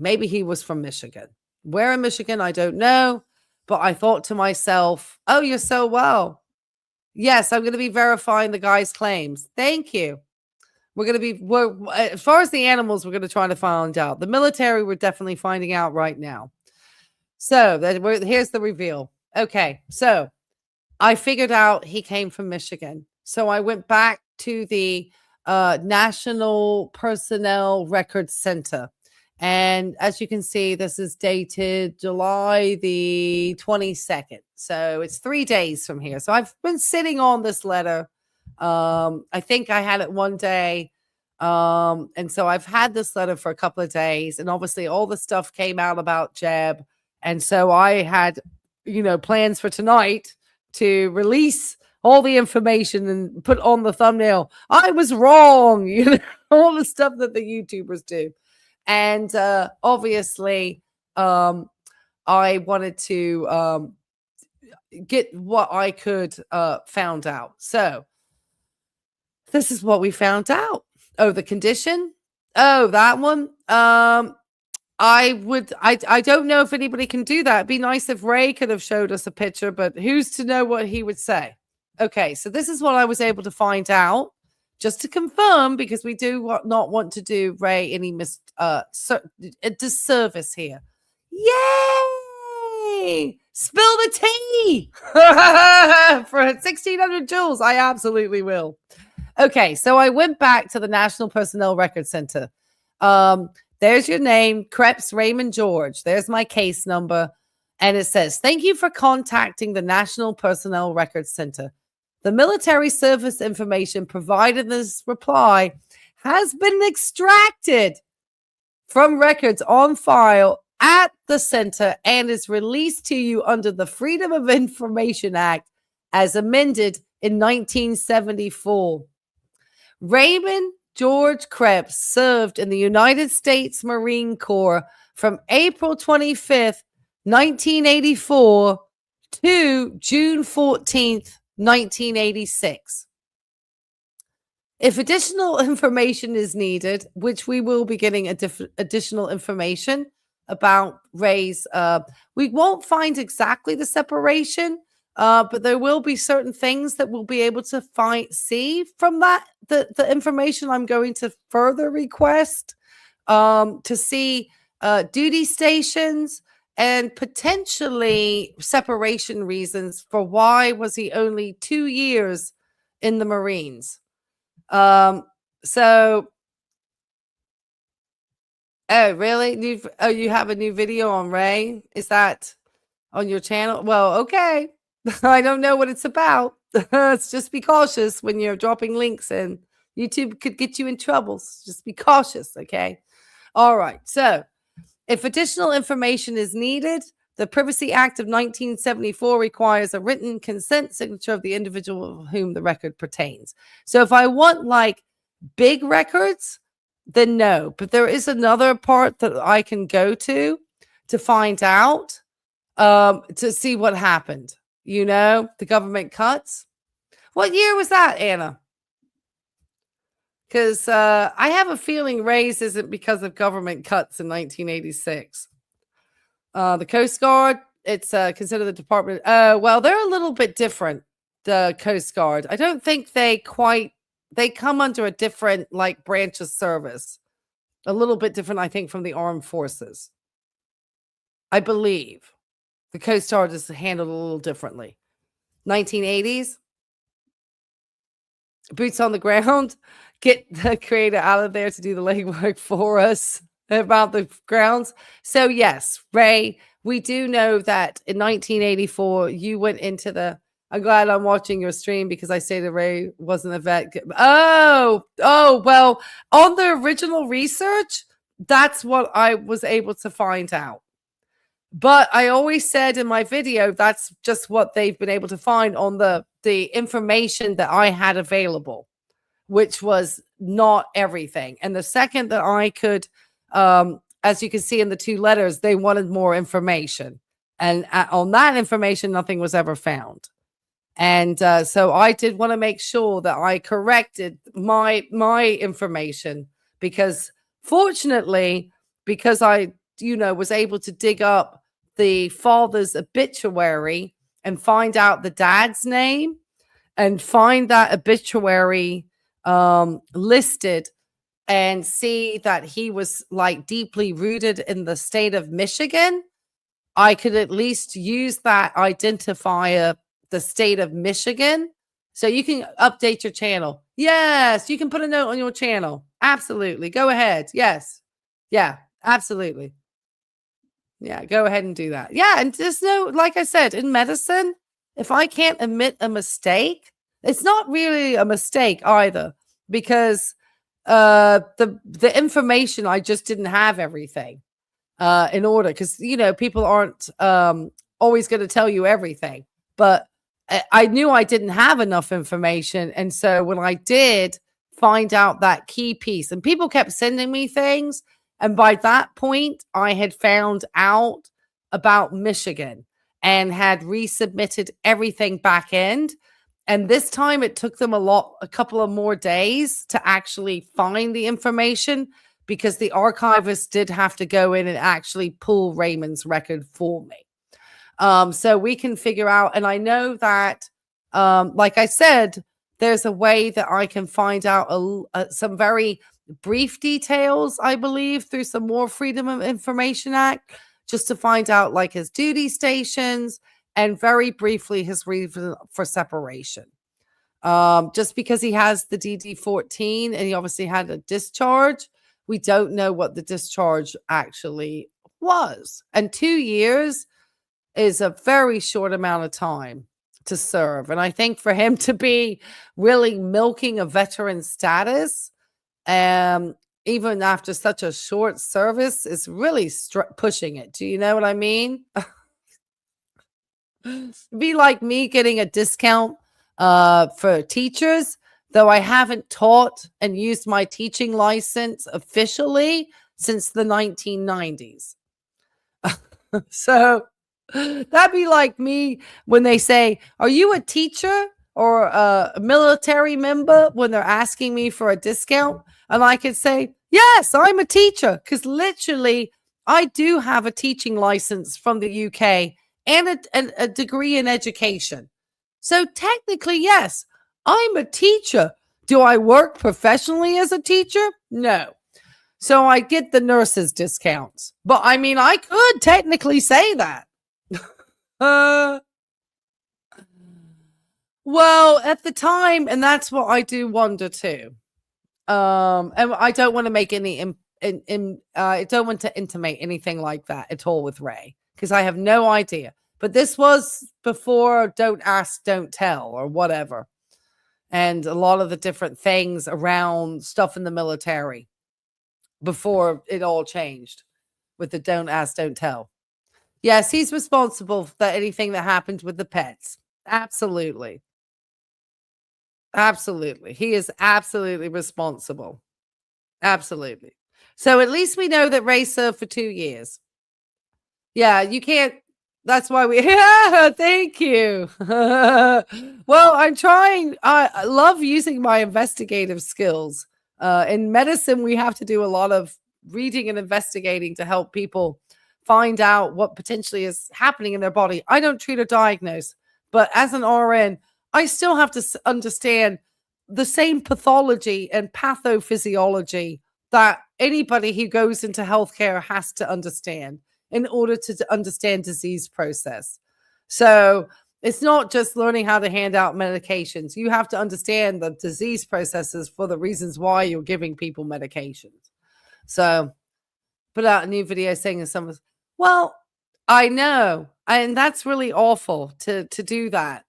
Speaker 1: maybe he was from Michigan. Where in Michigan, I don't know. But I thought to myself, oh, you're so well. Yes, I'm going to be verifying the guy's claims. Thank you. As far as the animals, we're going to try to find out. The military, we're definitely finding out right now. So here's the reveal. Okay, so I figured out he came from Michigan. So I went back to the National Personnel Records Center. And as you can see, this is dated July the 22nd. So it's 3 days from here. So I've been sitting on this letter. I think I had it one day. And so I've had this letter for a couple of days. And obviously all the stuff came out about Jeb. And so I had, plans for tonight to release all the information and put on the thumbnail. I was wrong. All the stuff that the YouTubers do. And obviously, I wanted to get what I could found out. So this is what we found out. Oh, the condition. Oh, that one. I don't know if anybody can do that. It'd be nice if Ray could have showed us a picture, but who's to know what he would say? Okay, so this is what I was able to find out, just to confirm, because we do not want to do Ray any disservice here. Yay! Spill the tea for 1,600 joules. I absolutely will. Okay, so I went back to the National Personnel Record Center. There's your name, Kreps Raymond George. There's my case number. And it says, thank you for contacting the National Personnel Record Center. The military service information provided in this reply has been extracted from records on file at the center and is released to you under the Freedom of Information Act as amended in 1974. Raymond George Kreps served in the United States Marine Corps from April 25th, 1984 to June 14th, 1986. If additional information is needed, which we will be getting additional information about Ray's, we won't find exactly the separation, but there will be certain things that we'll be able to see from that, the information I'm going to further request to see duty stations and potentially separation reasons for why was he only 2 years in the Marines. So, oh, really? You have a new video on Ray? Is that on your channel? Well, okay. I don't know what it's about. Let's just be cautious when you're dropping links in. YouTube could get you in trouble. So just be cautious, okay? All right. So, if additional information is needed, the Privacy Act of 1974 requires a written consent signature of the individual of whom the record pertains. So if I want like big records, then no. But there is another part that I can go to find out, to see what happened. You know, the government cuts. What year was that, Anna? Because I have a feeling Ray's isn't because of government cuts in 1986. The Coast Guard, it's considered the Department. Well, they're a little bit different, the Coast Guard. I don't think they come under a different like branch of service. A little bit different, I think, from the armed forces. I believe the Coast Guard is handled a little differently. 1980s, boots on the ground. Get the creator out of there to do the legwork for us about the grounds. So yes, Ray, we do know that in 1984, you went into the, I'm glad I'm watching your stream because I say that Ray wasn't a vet. Oh, well, on the original research, that's what I was able to find out. But I always said in my video, that's just what they've been able to find on the information that I had available, which was not everything. And the second that I could, as you can see in the 2 letters, they wanted more information. And on that information, nothing was ever found. And so I did want to make sure that I corrected my information, because fortunately, because I, was able to dig up the father's obituary and find out the dad's name and find that obituary listed and see that he was like deeply rooted in the state of Michigan, I could at least use that identifier, the state of Michigan. So you can update your channel. Yes, you can put a note on your channel. Absolutely. Go ahead. Yes. Yeah, absolutely. Yeah, go ahead and do that. Yeah, and just know, like I said, in medicine, if I can't admit a mistake, it's not really a mistake either, because the information, I just didn't have everything in order, because people aren't always going to tell you everything, but I knew I didn't have enough information. And so when I did find out that key piece, and people kept sending me things, and by that point I had found out about Michigan and had resubmitted everything back end. And this time it took them a couple of more days to actually find the information, because the archivist did have to go in and actually pull Raymond's record for me. So we can figure out, and I know that like I said, there's a way that I can find out some very brief details, I believe, through some more Freedom of Information Act, just to find out like his duty stations and very briefly his reason for separation. Just because he has the DD-14 and he obviously had a discharge, we don't know what the discharge actually was. And 2 years is a very short amount of time to serve. And I think for him to be really milking a veteran status, even after such a short service, is really pushing it. Do you know what I mean? Be like me getting a discount for teachers, though I haven't taught and used my teaching license officially since the 1990s. So that'd be like me when they say, are you a teacher or a military member, when they're asking me for a discount? And I could say, yes, I'm a teacher, because literally I do have a teaching license from the UK and a degree in education. So technically, yes, I'm a teacher. Do I work professionally as a teacher? No. So I get the nurses discounts. But I mean, I could technically say that. Well, at the time, and that's what I do wonder too. And I don't want to make any I don't want to intimate anything like that at all with Ray, because I have no idea. But this was before Don't Ask, Don't Tell, or whatever. And a lot of the different things around stuff in the military before it all changed with the Don't Ask, Don't Tell. Yes, he's responsible for anything that happened with the pets. Absolutely. Absolutely. He is absolutely responsible. Absolutely. So at least we know that Ray served for 2 years. Yeah, you can't. That's why we. Thank you. Well, I'm trying. I love using my investigative skills. In medicine, we have to do a lot of reading and investigating to help people find out what potentially is happening in their body. I don't treat or diagnose, but as an RN, I still have to understand the same pathology and pathophysiology that anybody who goes into healthcare has to understand in order to understand disease process. So it's not just learning how to hand out medications. You have to understand the disease processes for the reasons why you're giving people medications. So put out a new video saying to someone, well, I know. And that's really awful to do that.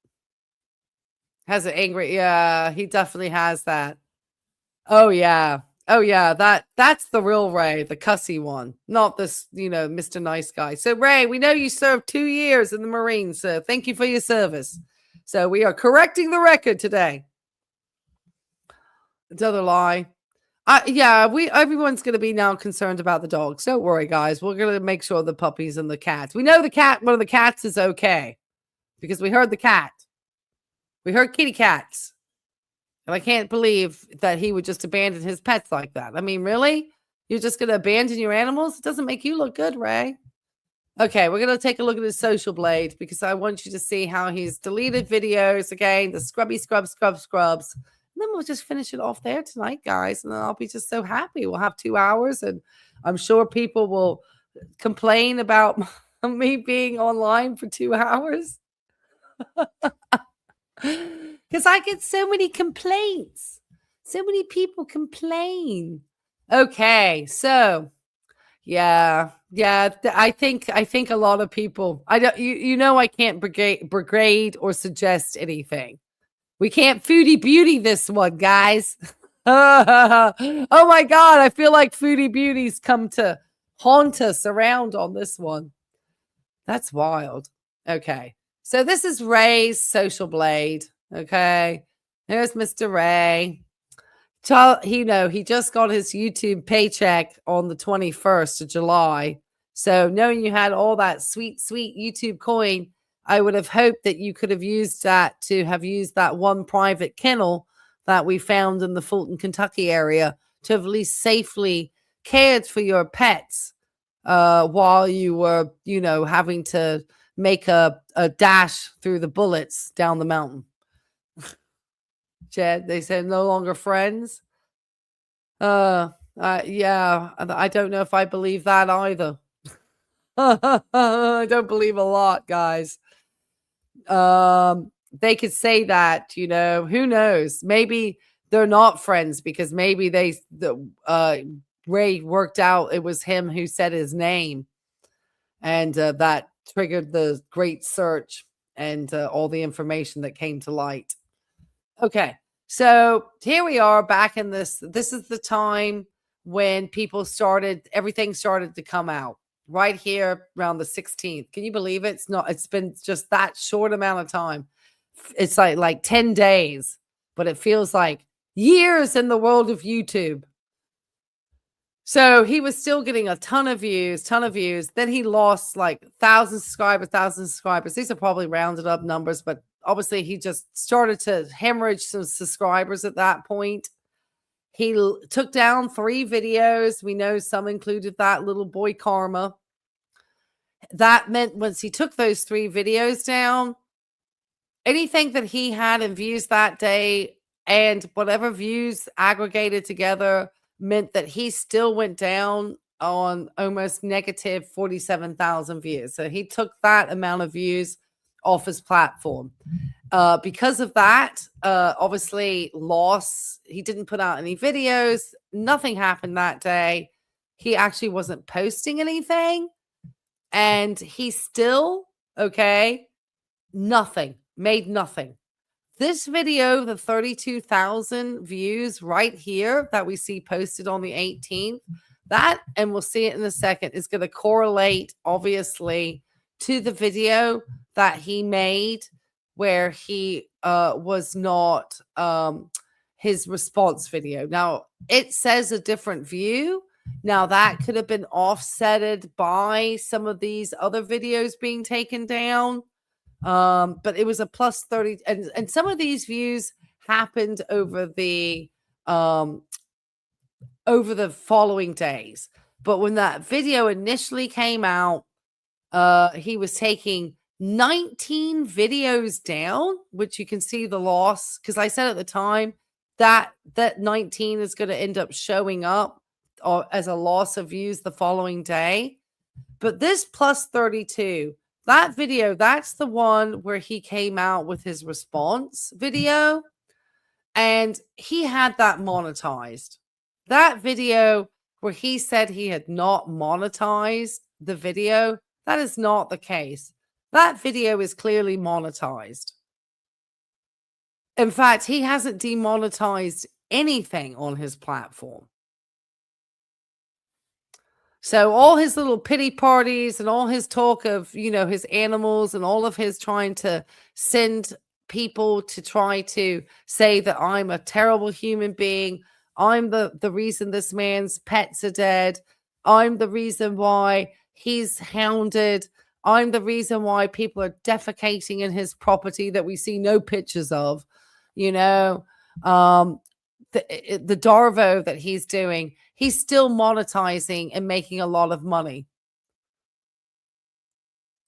Speaker 1: Has it angry? Yeah, he definitely has that. Oh, yeah. Oh, yeah. That's the real Ray, the cussy one, not this, Mr. Nice Guy. So, Ray, we know you served 2 years in the Marines, so thank you for your service. So we are correcting the record today. Another lie. Everyone's going to be now concerned about the dogs. Don't worry, guys. We're going to make sure the puppies and the cats. We know one of the cats is okay because we heard the cat. We heard kitty cats. And I can't believe that he would just abandon his pets like that. I mean, really? You're just going to abandon your animals? It doesn't make you look good, Ray. Okay, we're going to take a look at his social blade because I want you to see how he's deleted videos again, the scrubs. And then we'll just finish it off there tonight, guys. And then I'll be just so happy. We'll have 2 hours, and I'm sure people will complain about me being online for 2 hours. Because I get so many complaints. So many people complain. Okay, so yeah. I think a lot of people. I don't. I can't brigade or suggest anything. We can't foodie beauty this one, guys. Oh my God, I feel like foodie beauties come to haunt us around on this one. That's wild. Okay, so this is Ray's social blade. Okay, there's Mr. Ray. He just got his YouTube paycheck on the 21st of July. So knowing you had all that sweet YouTube coin, I would have hoped that you could have used that one private kennel that we found in the Fulton, Kentucky area to have at least safely cared for your pets while you were, having to make a dash through the bullets down the mountain. Jed. They said no longer friends. Yeah, I don't know if I believe that either. I don't believe a lot, guys. They could say that, who knows? Maybe they're not friends because maybe Ray worked out it was him who said his name, and that triggered the great search and all the information that came to light. Okay, so here we are back in this. This is the time when everything started to come out right here around the 16th. Can you believe it? It's been just that short amount of time. It's like 10 days, but it feels like years in the world of YouTube. So he was still getting a ton of views. Then he lost like 1,000 subscribers. These are probably rounded up numbers, but obviously he just started to hemorrhage some subscribers at that point. He took down 3 videos. We know some included that little boy Karma. That meant once he took those 3 videos down, anything that he had in views that day and whatever views aggregated together meant that he still went down on almost negative 47,000 views. So he took that amount of views off his platform. Because of that, obviously loss. He didn't put out any videos. Nothing happened that day. He actually wasn't posting anything. And he still, made nothing. This video, the 32,000 views right here that we see posted on the 18th, that, and we'll see it in a second, is going to correlate, obviously, to the video that he made where he was not his response video. Now, it says a different view. Now, that could have been offsetted by some of these other videos being taken down. But it was a plus 30, and some of these views happened over the following days. But when that video initially came out, he was taking 19 videos down, which you can see the loss, because I said at the time that 19 is going to end up showing up as a loss of views the following day. But this plus 32, that video, that's the one where he came out with his response video, and he had that monetized. That video where he said he had not monetized the video, that is not the case. That video is clearly monetized. In fact, he hasn't demonetized anything on his platform. So all his little pity parties and all his talk of, his animals and all of his trying to send people to try to say that I'm a terrible human being. I'm the reason this man's pets are dead. I'm the reason why he's hounded. I'm the reason why people are defecating in his property that we see no pictures of, the Darvo that he's doing, he's still monetizing and making a lot of money.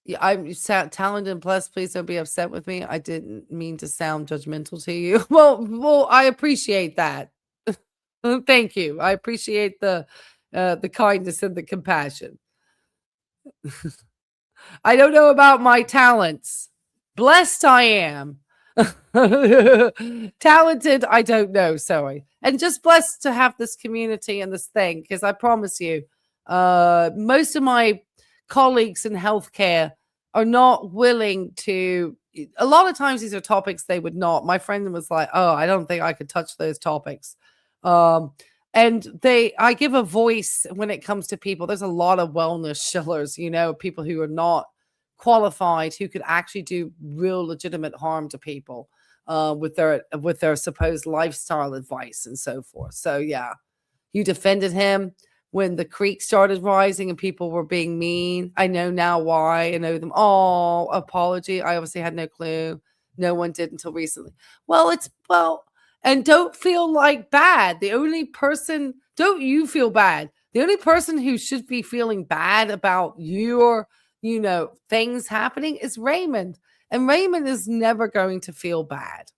Speaker 1: Yeah, I'm talented. Plus, please don't be upset with me. I didn't mean to sound judgmental to you. Well, I appreciate that. Thank you. I appreciate the kindness and the compassion. I don't know about my talents. Blessed I am. Talented, I don't know. Sorry. And just blessed to have this community and this thing, because I promise you, most of my colleagues in healthcare are not willing to. A lot of times these are topics they would not. My friend was like, oh, I don't think I could touch those topics. And I give a voice when it comes to people. There's a lot of wellness shillers, people who are not qualified, who could actually do real legitimate harm to people with their supposed lifestyle advice and so forth. So yeah, you defended him when the creek started rising and people were being mean. I know now why. I know them. Oh, apology. I obviously had no clue. No one did until recently. And don't feel like bad. Don't you feel bad? The only person who should be feeling bad about your, things happening is Raymond. And Raymond is never going to feel bad.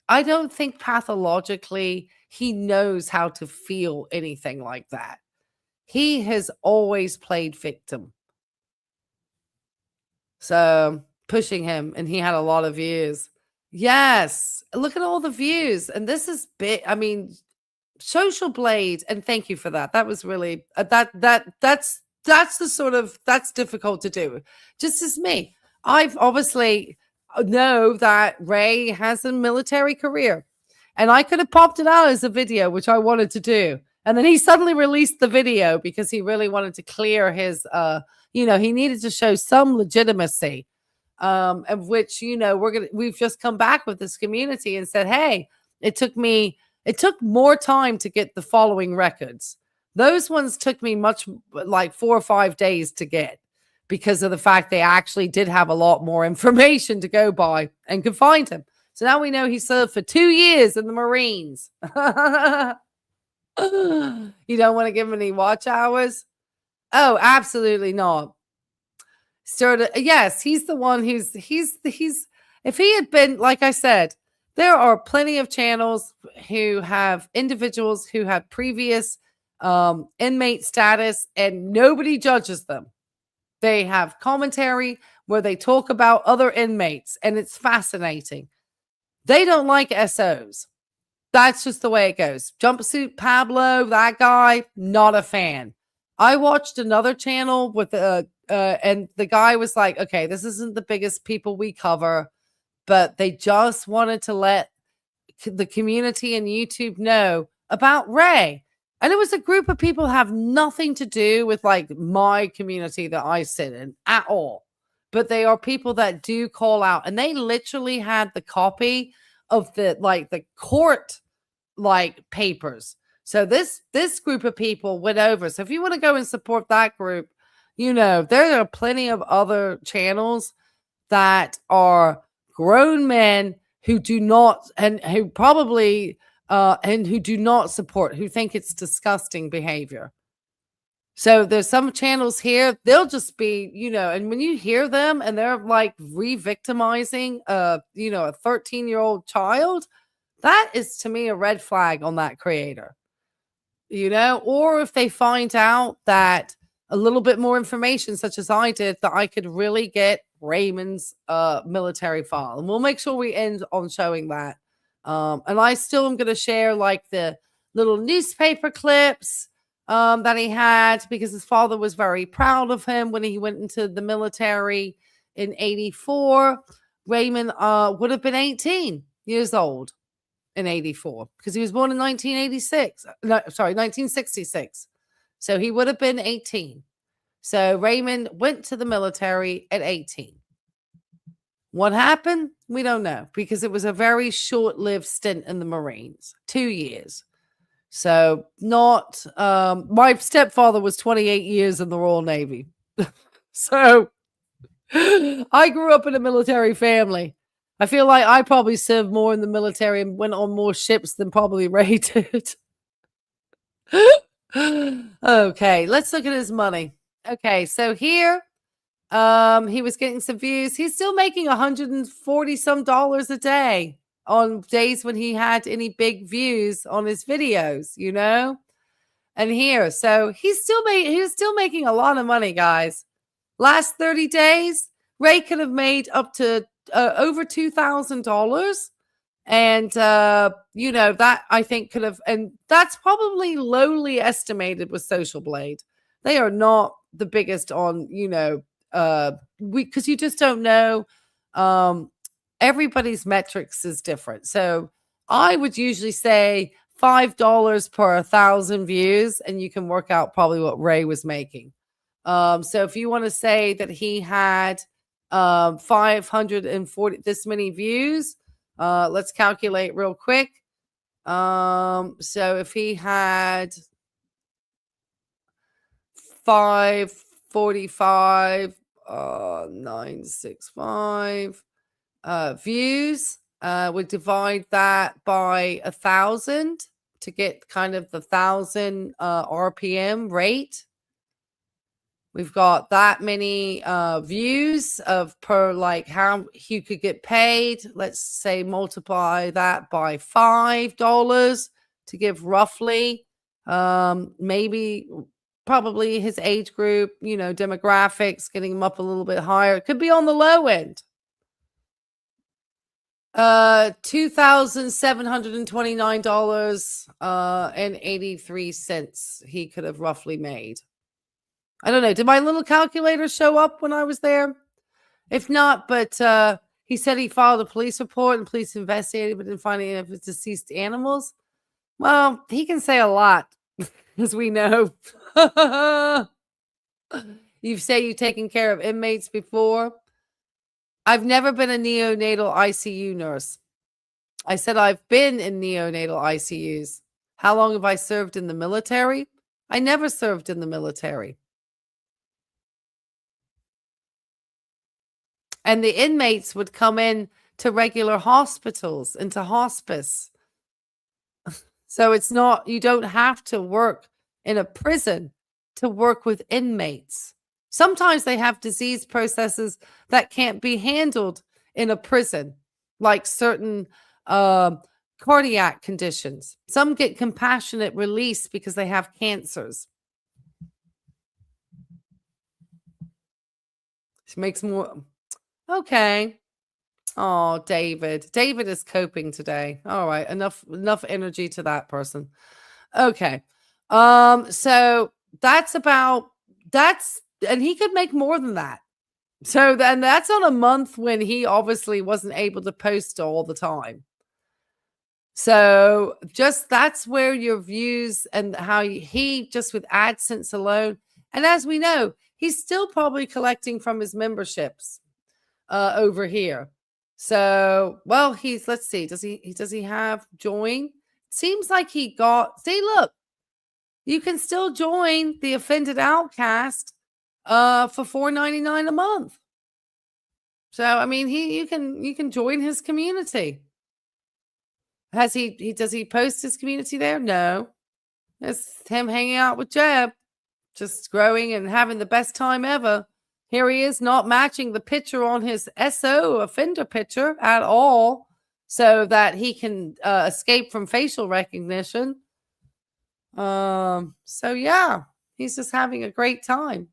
Speaker 1: I don't think pathologically he knows how to feel anything like that. He has always played victim. So pushing him, and he had a lot of views. Yes, look at all the views, and this is big. I mean, Social Blade, and thank you for that. That was really that's the sort of that's difficult to do. Just as me, I've obviously know that Ray has a military career, and I could have popped it out as a video, which I wanted to do, and then he suddenly released the video because he really wanted to clear his he needed to show some legitimacy, of which we've just come back with this community and said, hey, it took more time to get the following records. Those ones took me much like 4 or 5 days to get because of the fact they actually did have a lot more information to go by and could find him. So now we know he served for 2 years in the Marines. You don't want to give him any watch hours? Oh, absolutely not. Yes, he's the one he's if he had been, like I said, there are plenty of channels who have individuals who have previous inmate status and nobody judges them. They have commentary where they talk about other inmates and it's fascinating. They don't like SOs. That's just the way it goes. Jumpsuit Pablo, that guy, not a fan. I watched another channel with and the guy was like, okay, this isn't the biggest people we cover, but they just wanted to let the community and YouTube know about Ray. And it was a group of people have nothing to do with like my community that I sit in at all. But they are people that do call out, and they literally had the copy of the court papers. So this group of people went over. So if you want to go and support that group, there are plenty of other channels that are grown men who do not and who probably and who do not support, who think it's disgusting behavior. So there's some channels here, they'll just be, and when you hear them and they're like re-victimizing a 13-year-old child, that is to me a red flag on that creator. Or if they find out that a little bit more information, such as I did, that I could really get Raymond's military file. And we'll make sure we end on showing that. And I still am going to share like the little newspaper clips that he had, because his father was very proud of him when he went into the military in 84. Raymond would have been 18 years old in 84 because he was born in 1966. So he would have been 18. So Raymond went to the military at 18. What happened? We don't know, because it was a very short-lived stint in the Marines, 2 years. So not, my stepfather was 28 years in the Royal Navy. So I grew up in a military family. I feel like I probably served more in the military and went on more ships than probably Ray did. Okay, let's look at his money. Okay, so here, he was getting some views. He's still making $140 some a day on days when he had any big views on his videos, And here, so he's still making a lot of money, guys. Last 30 days, Ray could have made up to over $2,000. And, that I think could have, and that's probably lowly estimated with Social Blade. They are not the biggest on, because you just don't know. Everybody's metrics is different. So I would usually say $5 per 1,000 views, and you can work out probably what Ray was making. So if you want to say that he had 540 this many views, let's calculate real quick. So if he had 545 965 views, we divide that by 1,000 to get kind of the 1,000 RPM rate. We've got that many views of per like how you could get paid. Let's say multiply that by $5 to give roughly maybe probably his age group, demographics, getting him up a little bit higher. It could be on the low end. $2,729 and 83 cents he could have roughly made. I don't know. Did my little calculator show up when I was there? If not, but he said he filed a police report and police investigated, but didn't find any of his deceased animals. Well, he can say a lot, as we know. You say you've taken care of inmates before. I've never been a neonatal ICU nurse. I said I've been in neonatal ICUs. How long have I served in the military? I never served in the military. And the inmates would come in to regular hospitals, into hospice. So it's not, you don't have to work in a prison to work with inmates. Sometimes they have disease processes that can't be handled in a prison, like certain cardiac conditions. Some get compassionate release because they have cancers. She makes more. Okay. Oh, David. David is coping today. All right. Enough energy to that person. Okay. So and he could make more than that. So then that's on a month when he obviously wasn't able to post all the time. So just that's where your views and how he just with AdSense alone. And as we know, he's still probably collecting from his memberships over here. So, well, let's see. Does he have join? Seems like he got, see, look, you can still join the Offended Outcast for $4.99 a month. So, I mean, you can join his community. Does he post his community there? No. It's him hanging out with Jeb, just growing and having the best time ever. Here he is, not matching the picture on his SO offender picture at all, so that he can escape from facial recognition. So yeah, he's just having a great time.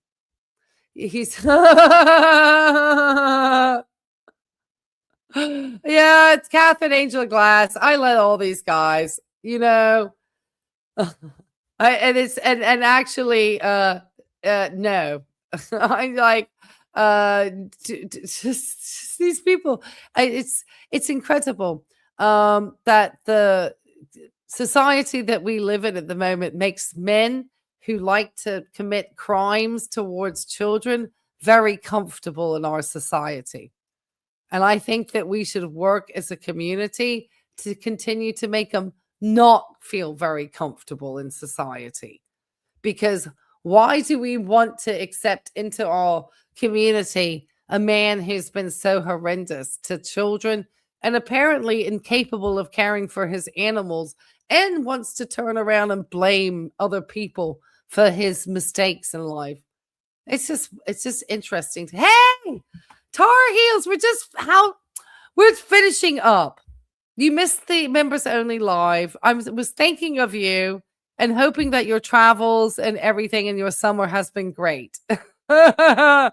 Speaker 1: He's yeah, it's Catherine Angel Glass. I let all these guys, no. Actually no. I'm like just these people. It's incredible that the society that we live in at the moment makes men who like to commit crimes towards children very comfortable in our society. And I think that we should work as a community to continue to make them not feel very comfortable in society. Because why do we want to accept into our community a man who's been so horrendous to children and apparently incapable of caring for his animals and wants to turn around and blame other people for his mistakes in life? It's just interesting. Hey, Tar Heels, we're finishing up. You missed the members only live. I was thinking of you and hoping that your travels and everything in your summer has been great. And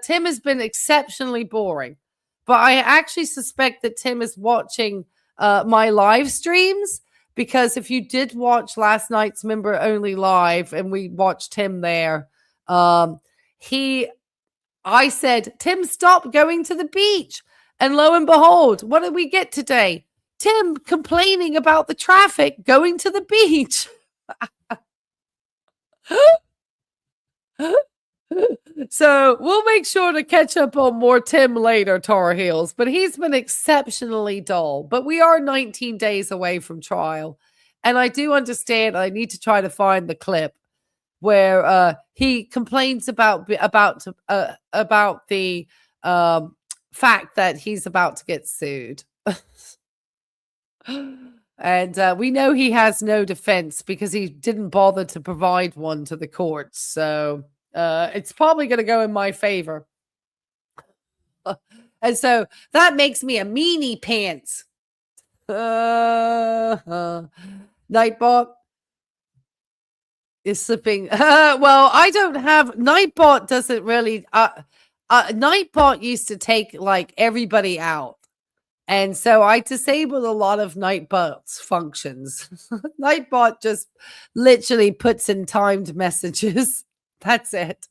Speaker 1: Tim has been exceptionally boring. But I actually suspect that Tim is watching my live streams, because if you did watch last night's member only live and we watched him there, I said, Tim, stop going to the beach. And lo and behold, what did we get today? Tim complaining about the traffic going to the beach. So we'll make sure to catch up on more Tim later, Tar Heels. But he's been exceptionally dull. But we are 19 days away from trial. And I do understand I need to try to find the clip where he complains about the fact that he's about to get sued. And we know he has no defense because he didn't bother to provide one to the courts. So It's probably going to go in my favor. And so that makes me a meanie pants. Nightbot is slipping. Well, I don't have Nightbot. Doesn't really. Nightbot used to take like everybody out, and so I disabled a lot of Nightbot's functions. Nightbot just literally puts in timed messages. That's it,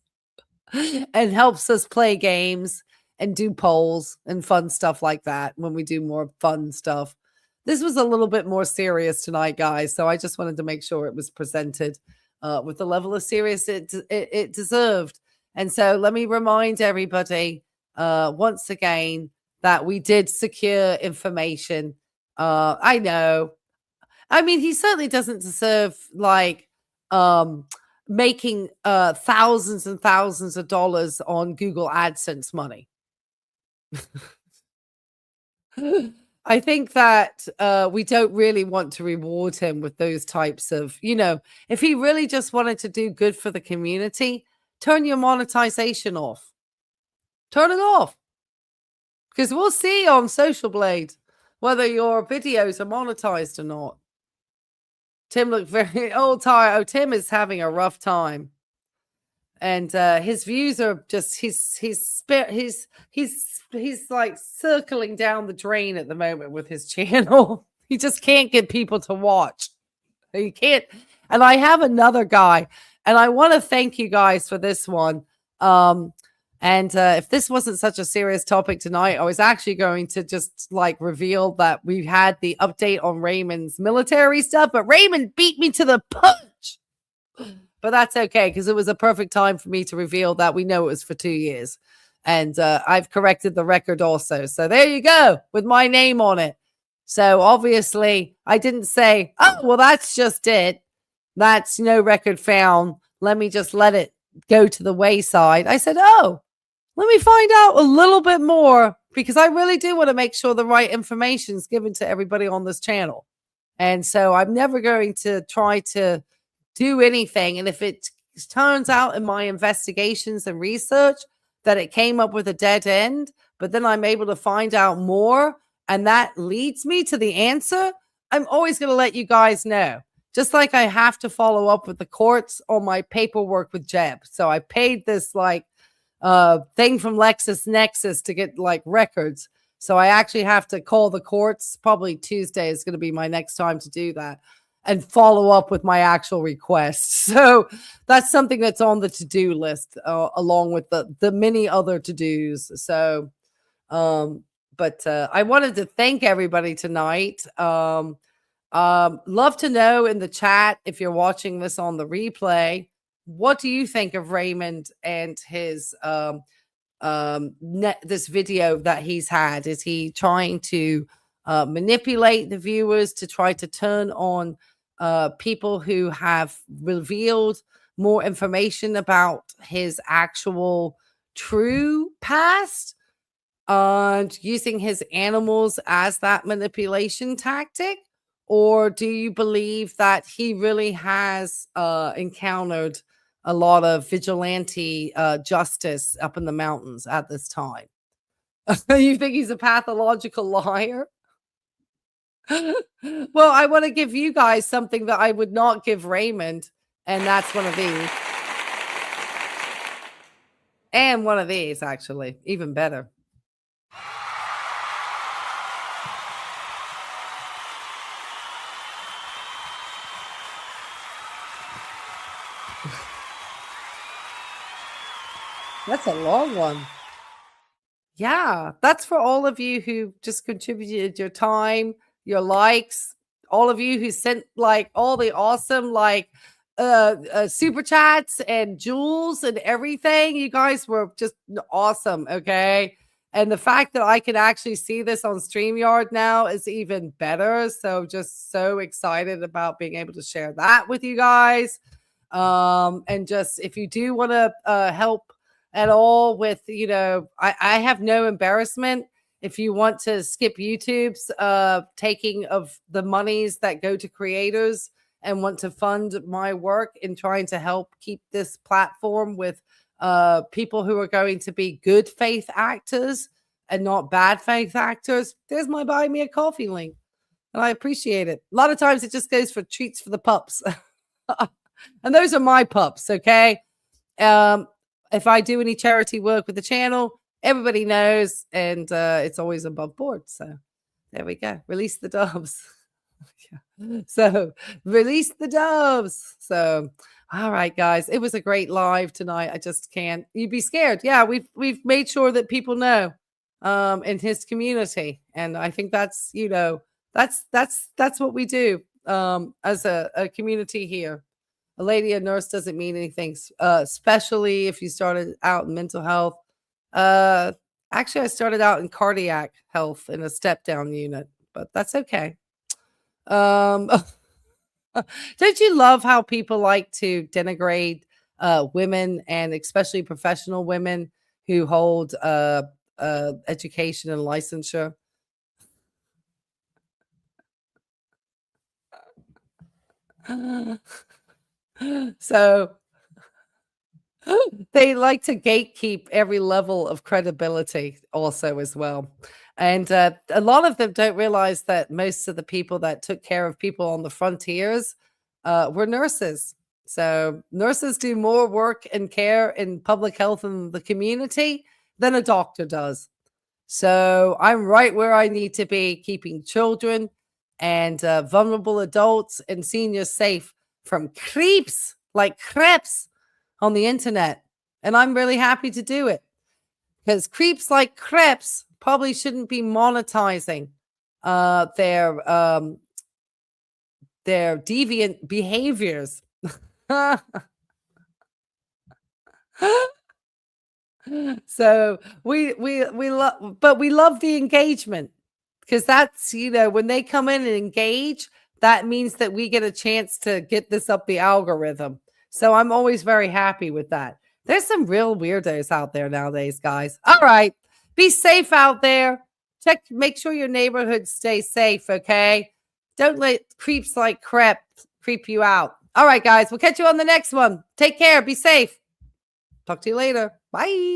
Speaker 1: and helps us play games and do polls and fun stuff like that when we do more fun stuff. This was a little bit more serious tonight, guys. So I just wanted to make sure it was presented with the level of serious it deserved. And so let me remind everybody once again that we did secure information. I know. I mean, he certainly doesn't deserve like making thousands and thousands of dollars on Google AdSense money. I think that we don't really want to reward him with those types of, if he really just wanted to do good for the community, turn your monetization off. Turn it off. Because we'll see on Social Blade whether your videos are monetized or not. Tim looked very tired. Oh, Tim is having a rough time. And his views are just he's like circling down the drain at the moment with his channel. He just can't get people to watch. He can't. And I have another guy, and I want to thank you guys for this one. And if this wasn't such a serious topic tonight, I was actually going to just like reveal that we had the update on Raymond's military stuff, but Raymond beat me to the punch. But that's okay, because it was a perfect time for me to reveal that we know it was for 2 years. And I've corrected the record also. So there you go, with my name on it. So obviously, I didn't say, oh, well, that's just it. That's no record found. Let me just let it go to the wayside. I said, oh, let me find out a little bit more, because I really do want to make sure the right information is given to everybody on this channel. And so I'm never going to try to do anything. And if it turns out in my investigations and research that it came up with a dead end, but then I'm able to find out more and that leads me to the answer, I'm always going to let you guys know. Just like I have to follow up with the courts on my paperwork with Jeb. So I paid this like thing from LexisNexis to get like records. So I actually have to call the courts. Probably Tuesday is going to be my next time to do that and follow up with my actual request. So that's something that's on the to-do list along with the many other to-dos. So, but I wanted to thank everybody tonight. Love to know in the chat, if you're watching this on the replay, what do you think of Raymond and his this video that he's had? Is he trying to manipulate the viewers to try to turn on people who have revealed more information about his actual true past and using his animals as that manipulation tactic? Or do you believe that he really has encountered a lot of vigilante justice up in the mountains at this time? You think he's a pathological liar? Well, I want to give you guys something that I would not give Raymond, and that's one of these. And one of these, actually, even better. That's a long one. Yeah, that's for all of you who just contributed your time, your likes, all of you who sent like all the awesome like super chats and jewels and everything. You guys were just awesome, okay? And the fact that I can actually see this on StreamYard now is even better. So just so excited about being able to share that with you guys. And just if you do want to help at all with, I have no embarrassment. If you want to skip YouTube's taking of the monies that go to creators and want to fund my work in trying to help keep this platform with people who are going to be good faith actors and not bad faith actors, there's my buy me a coffee link. And I appreciate it. A lot of times it just goes for treats for the pups. And those are my pups, okay? If I do any charity work with the channel, everybody knows, and it's always above board. So there we go. Release the doves. So release the doves. So all right, guys, it was a great live tonight. I just can't. You'd be scared. Yeah, we've made sure that people know in his community, and I think that's, you know, that's what we do as a community here. A lady, a nurse doesn't mean anything, especially if you started out in mental health. Actually, I started out in cardiac health in a step down unit, but that's okay. Don't you love how people like to denigrate women, and especially professional women who hold education and licensure? So they like to gatekeep every level of credibility also as well. And a lot of them don't realize that most of the people that took care of people on the frontiers were nurses. So nurses do more work and care in public health in the community than a doctor does. So I'm right where I need to be, keeping children and vulnerable adults and seniors safe from creeps like Kreps on the internet. And I'm really happy to do it, because creeps like Kreps probably shouldn't be monetizing their deviant behaviors. So we love, but we love the engagement, because that's, you know, when they come in and engage, that means that we get a chance to get this up the algorithm. So I'm always very happy with that. There's some real weirdos out there nowadays, guys. All right. Be safe out there. Make sure your neighborhood stays safe, okay? Don't let creeps like Kreps creep you out. All right, guys. We'll catch you on the next one. Take care. Be safe. Talk to you later. Bye.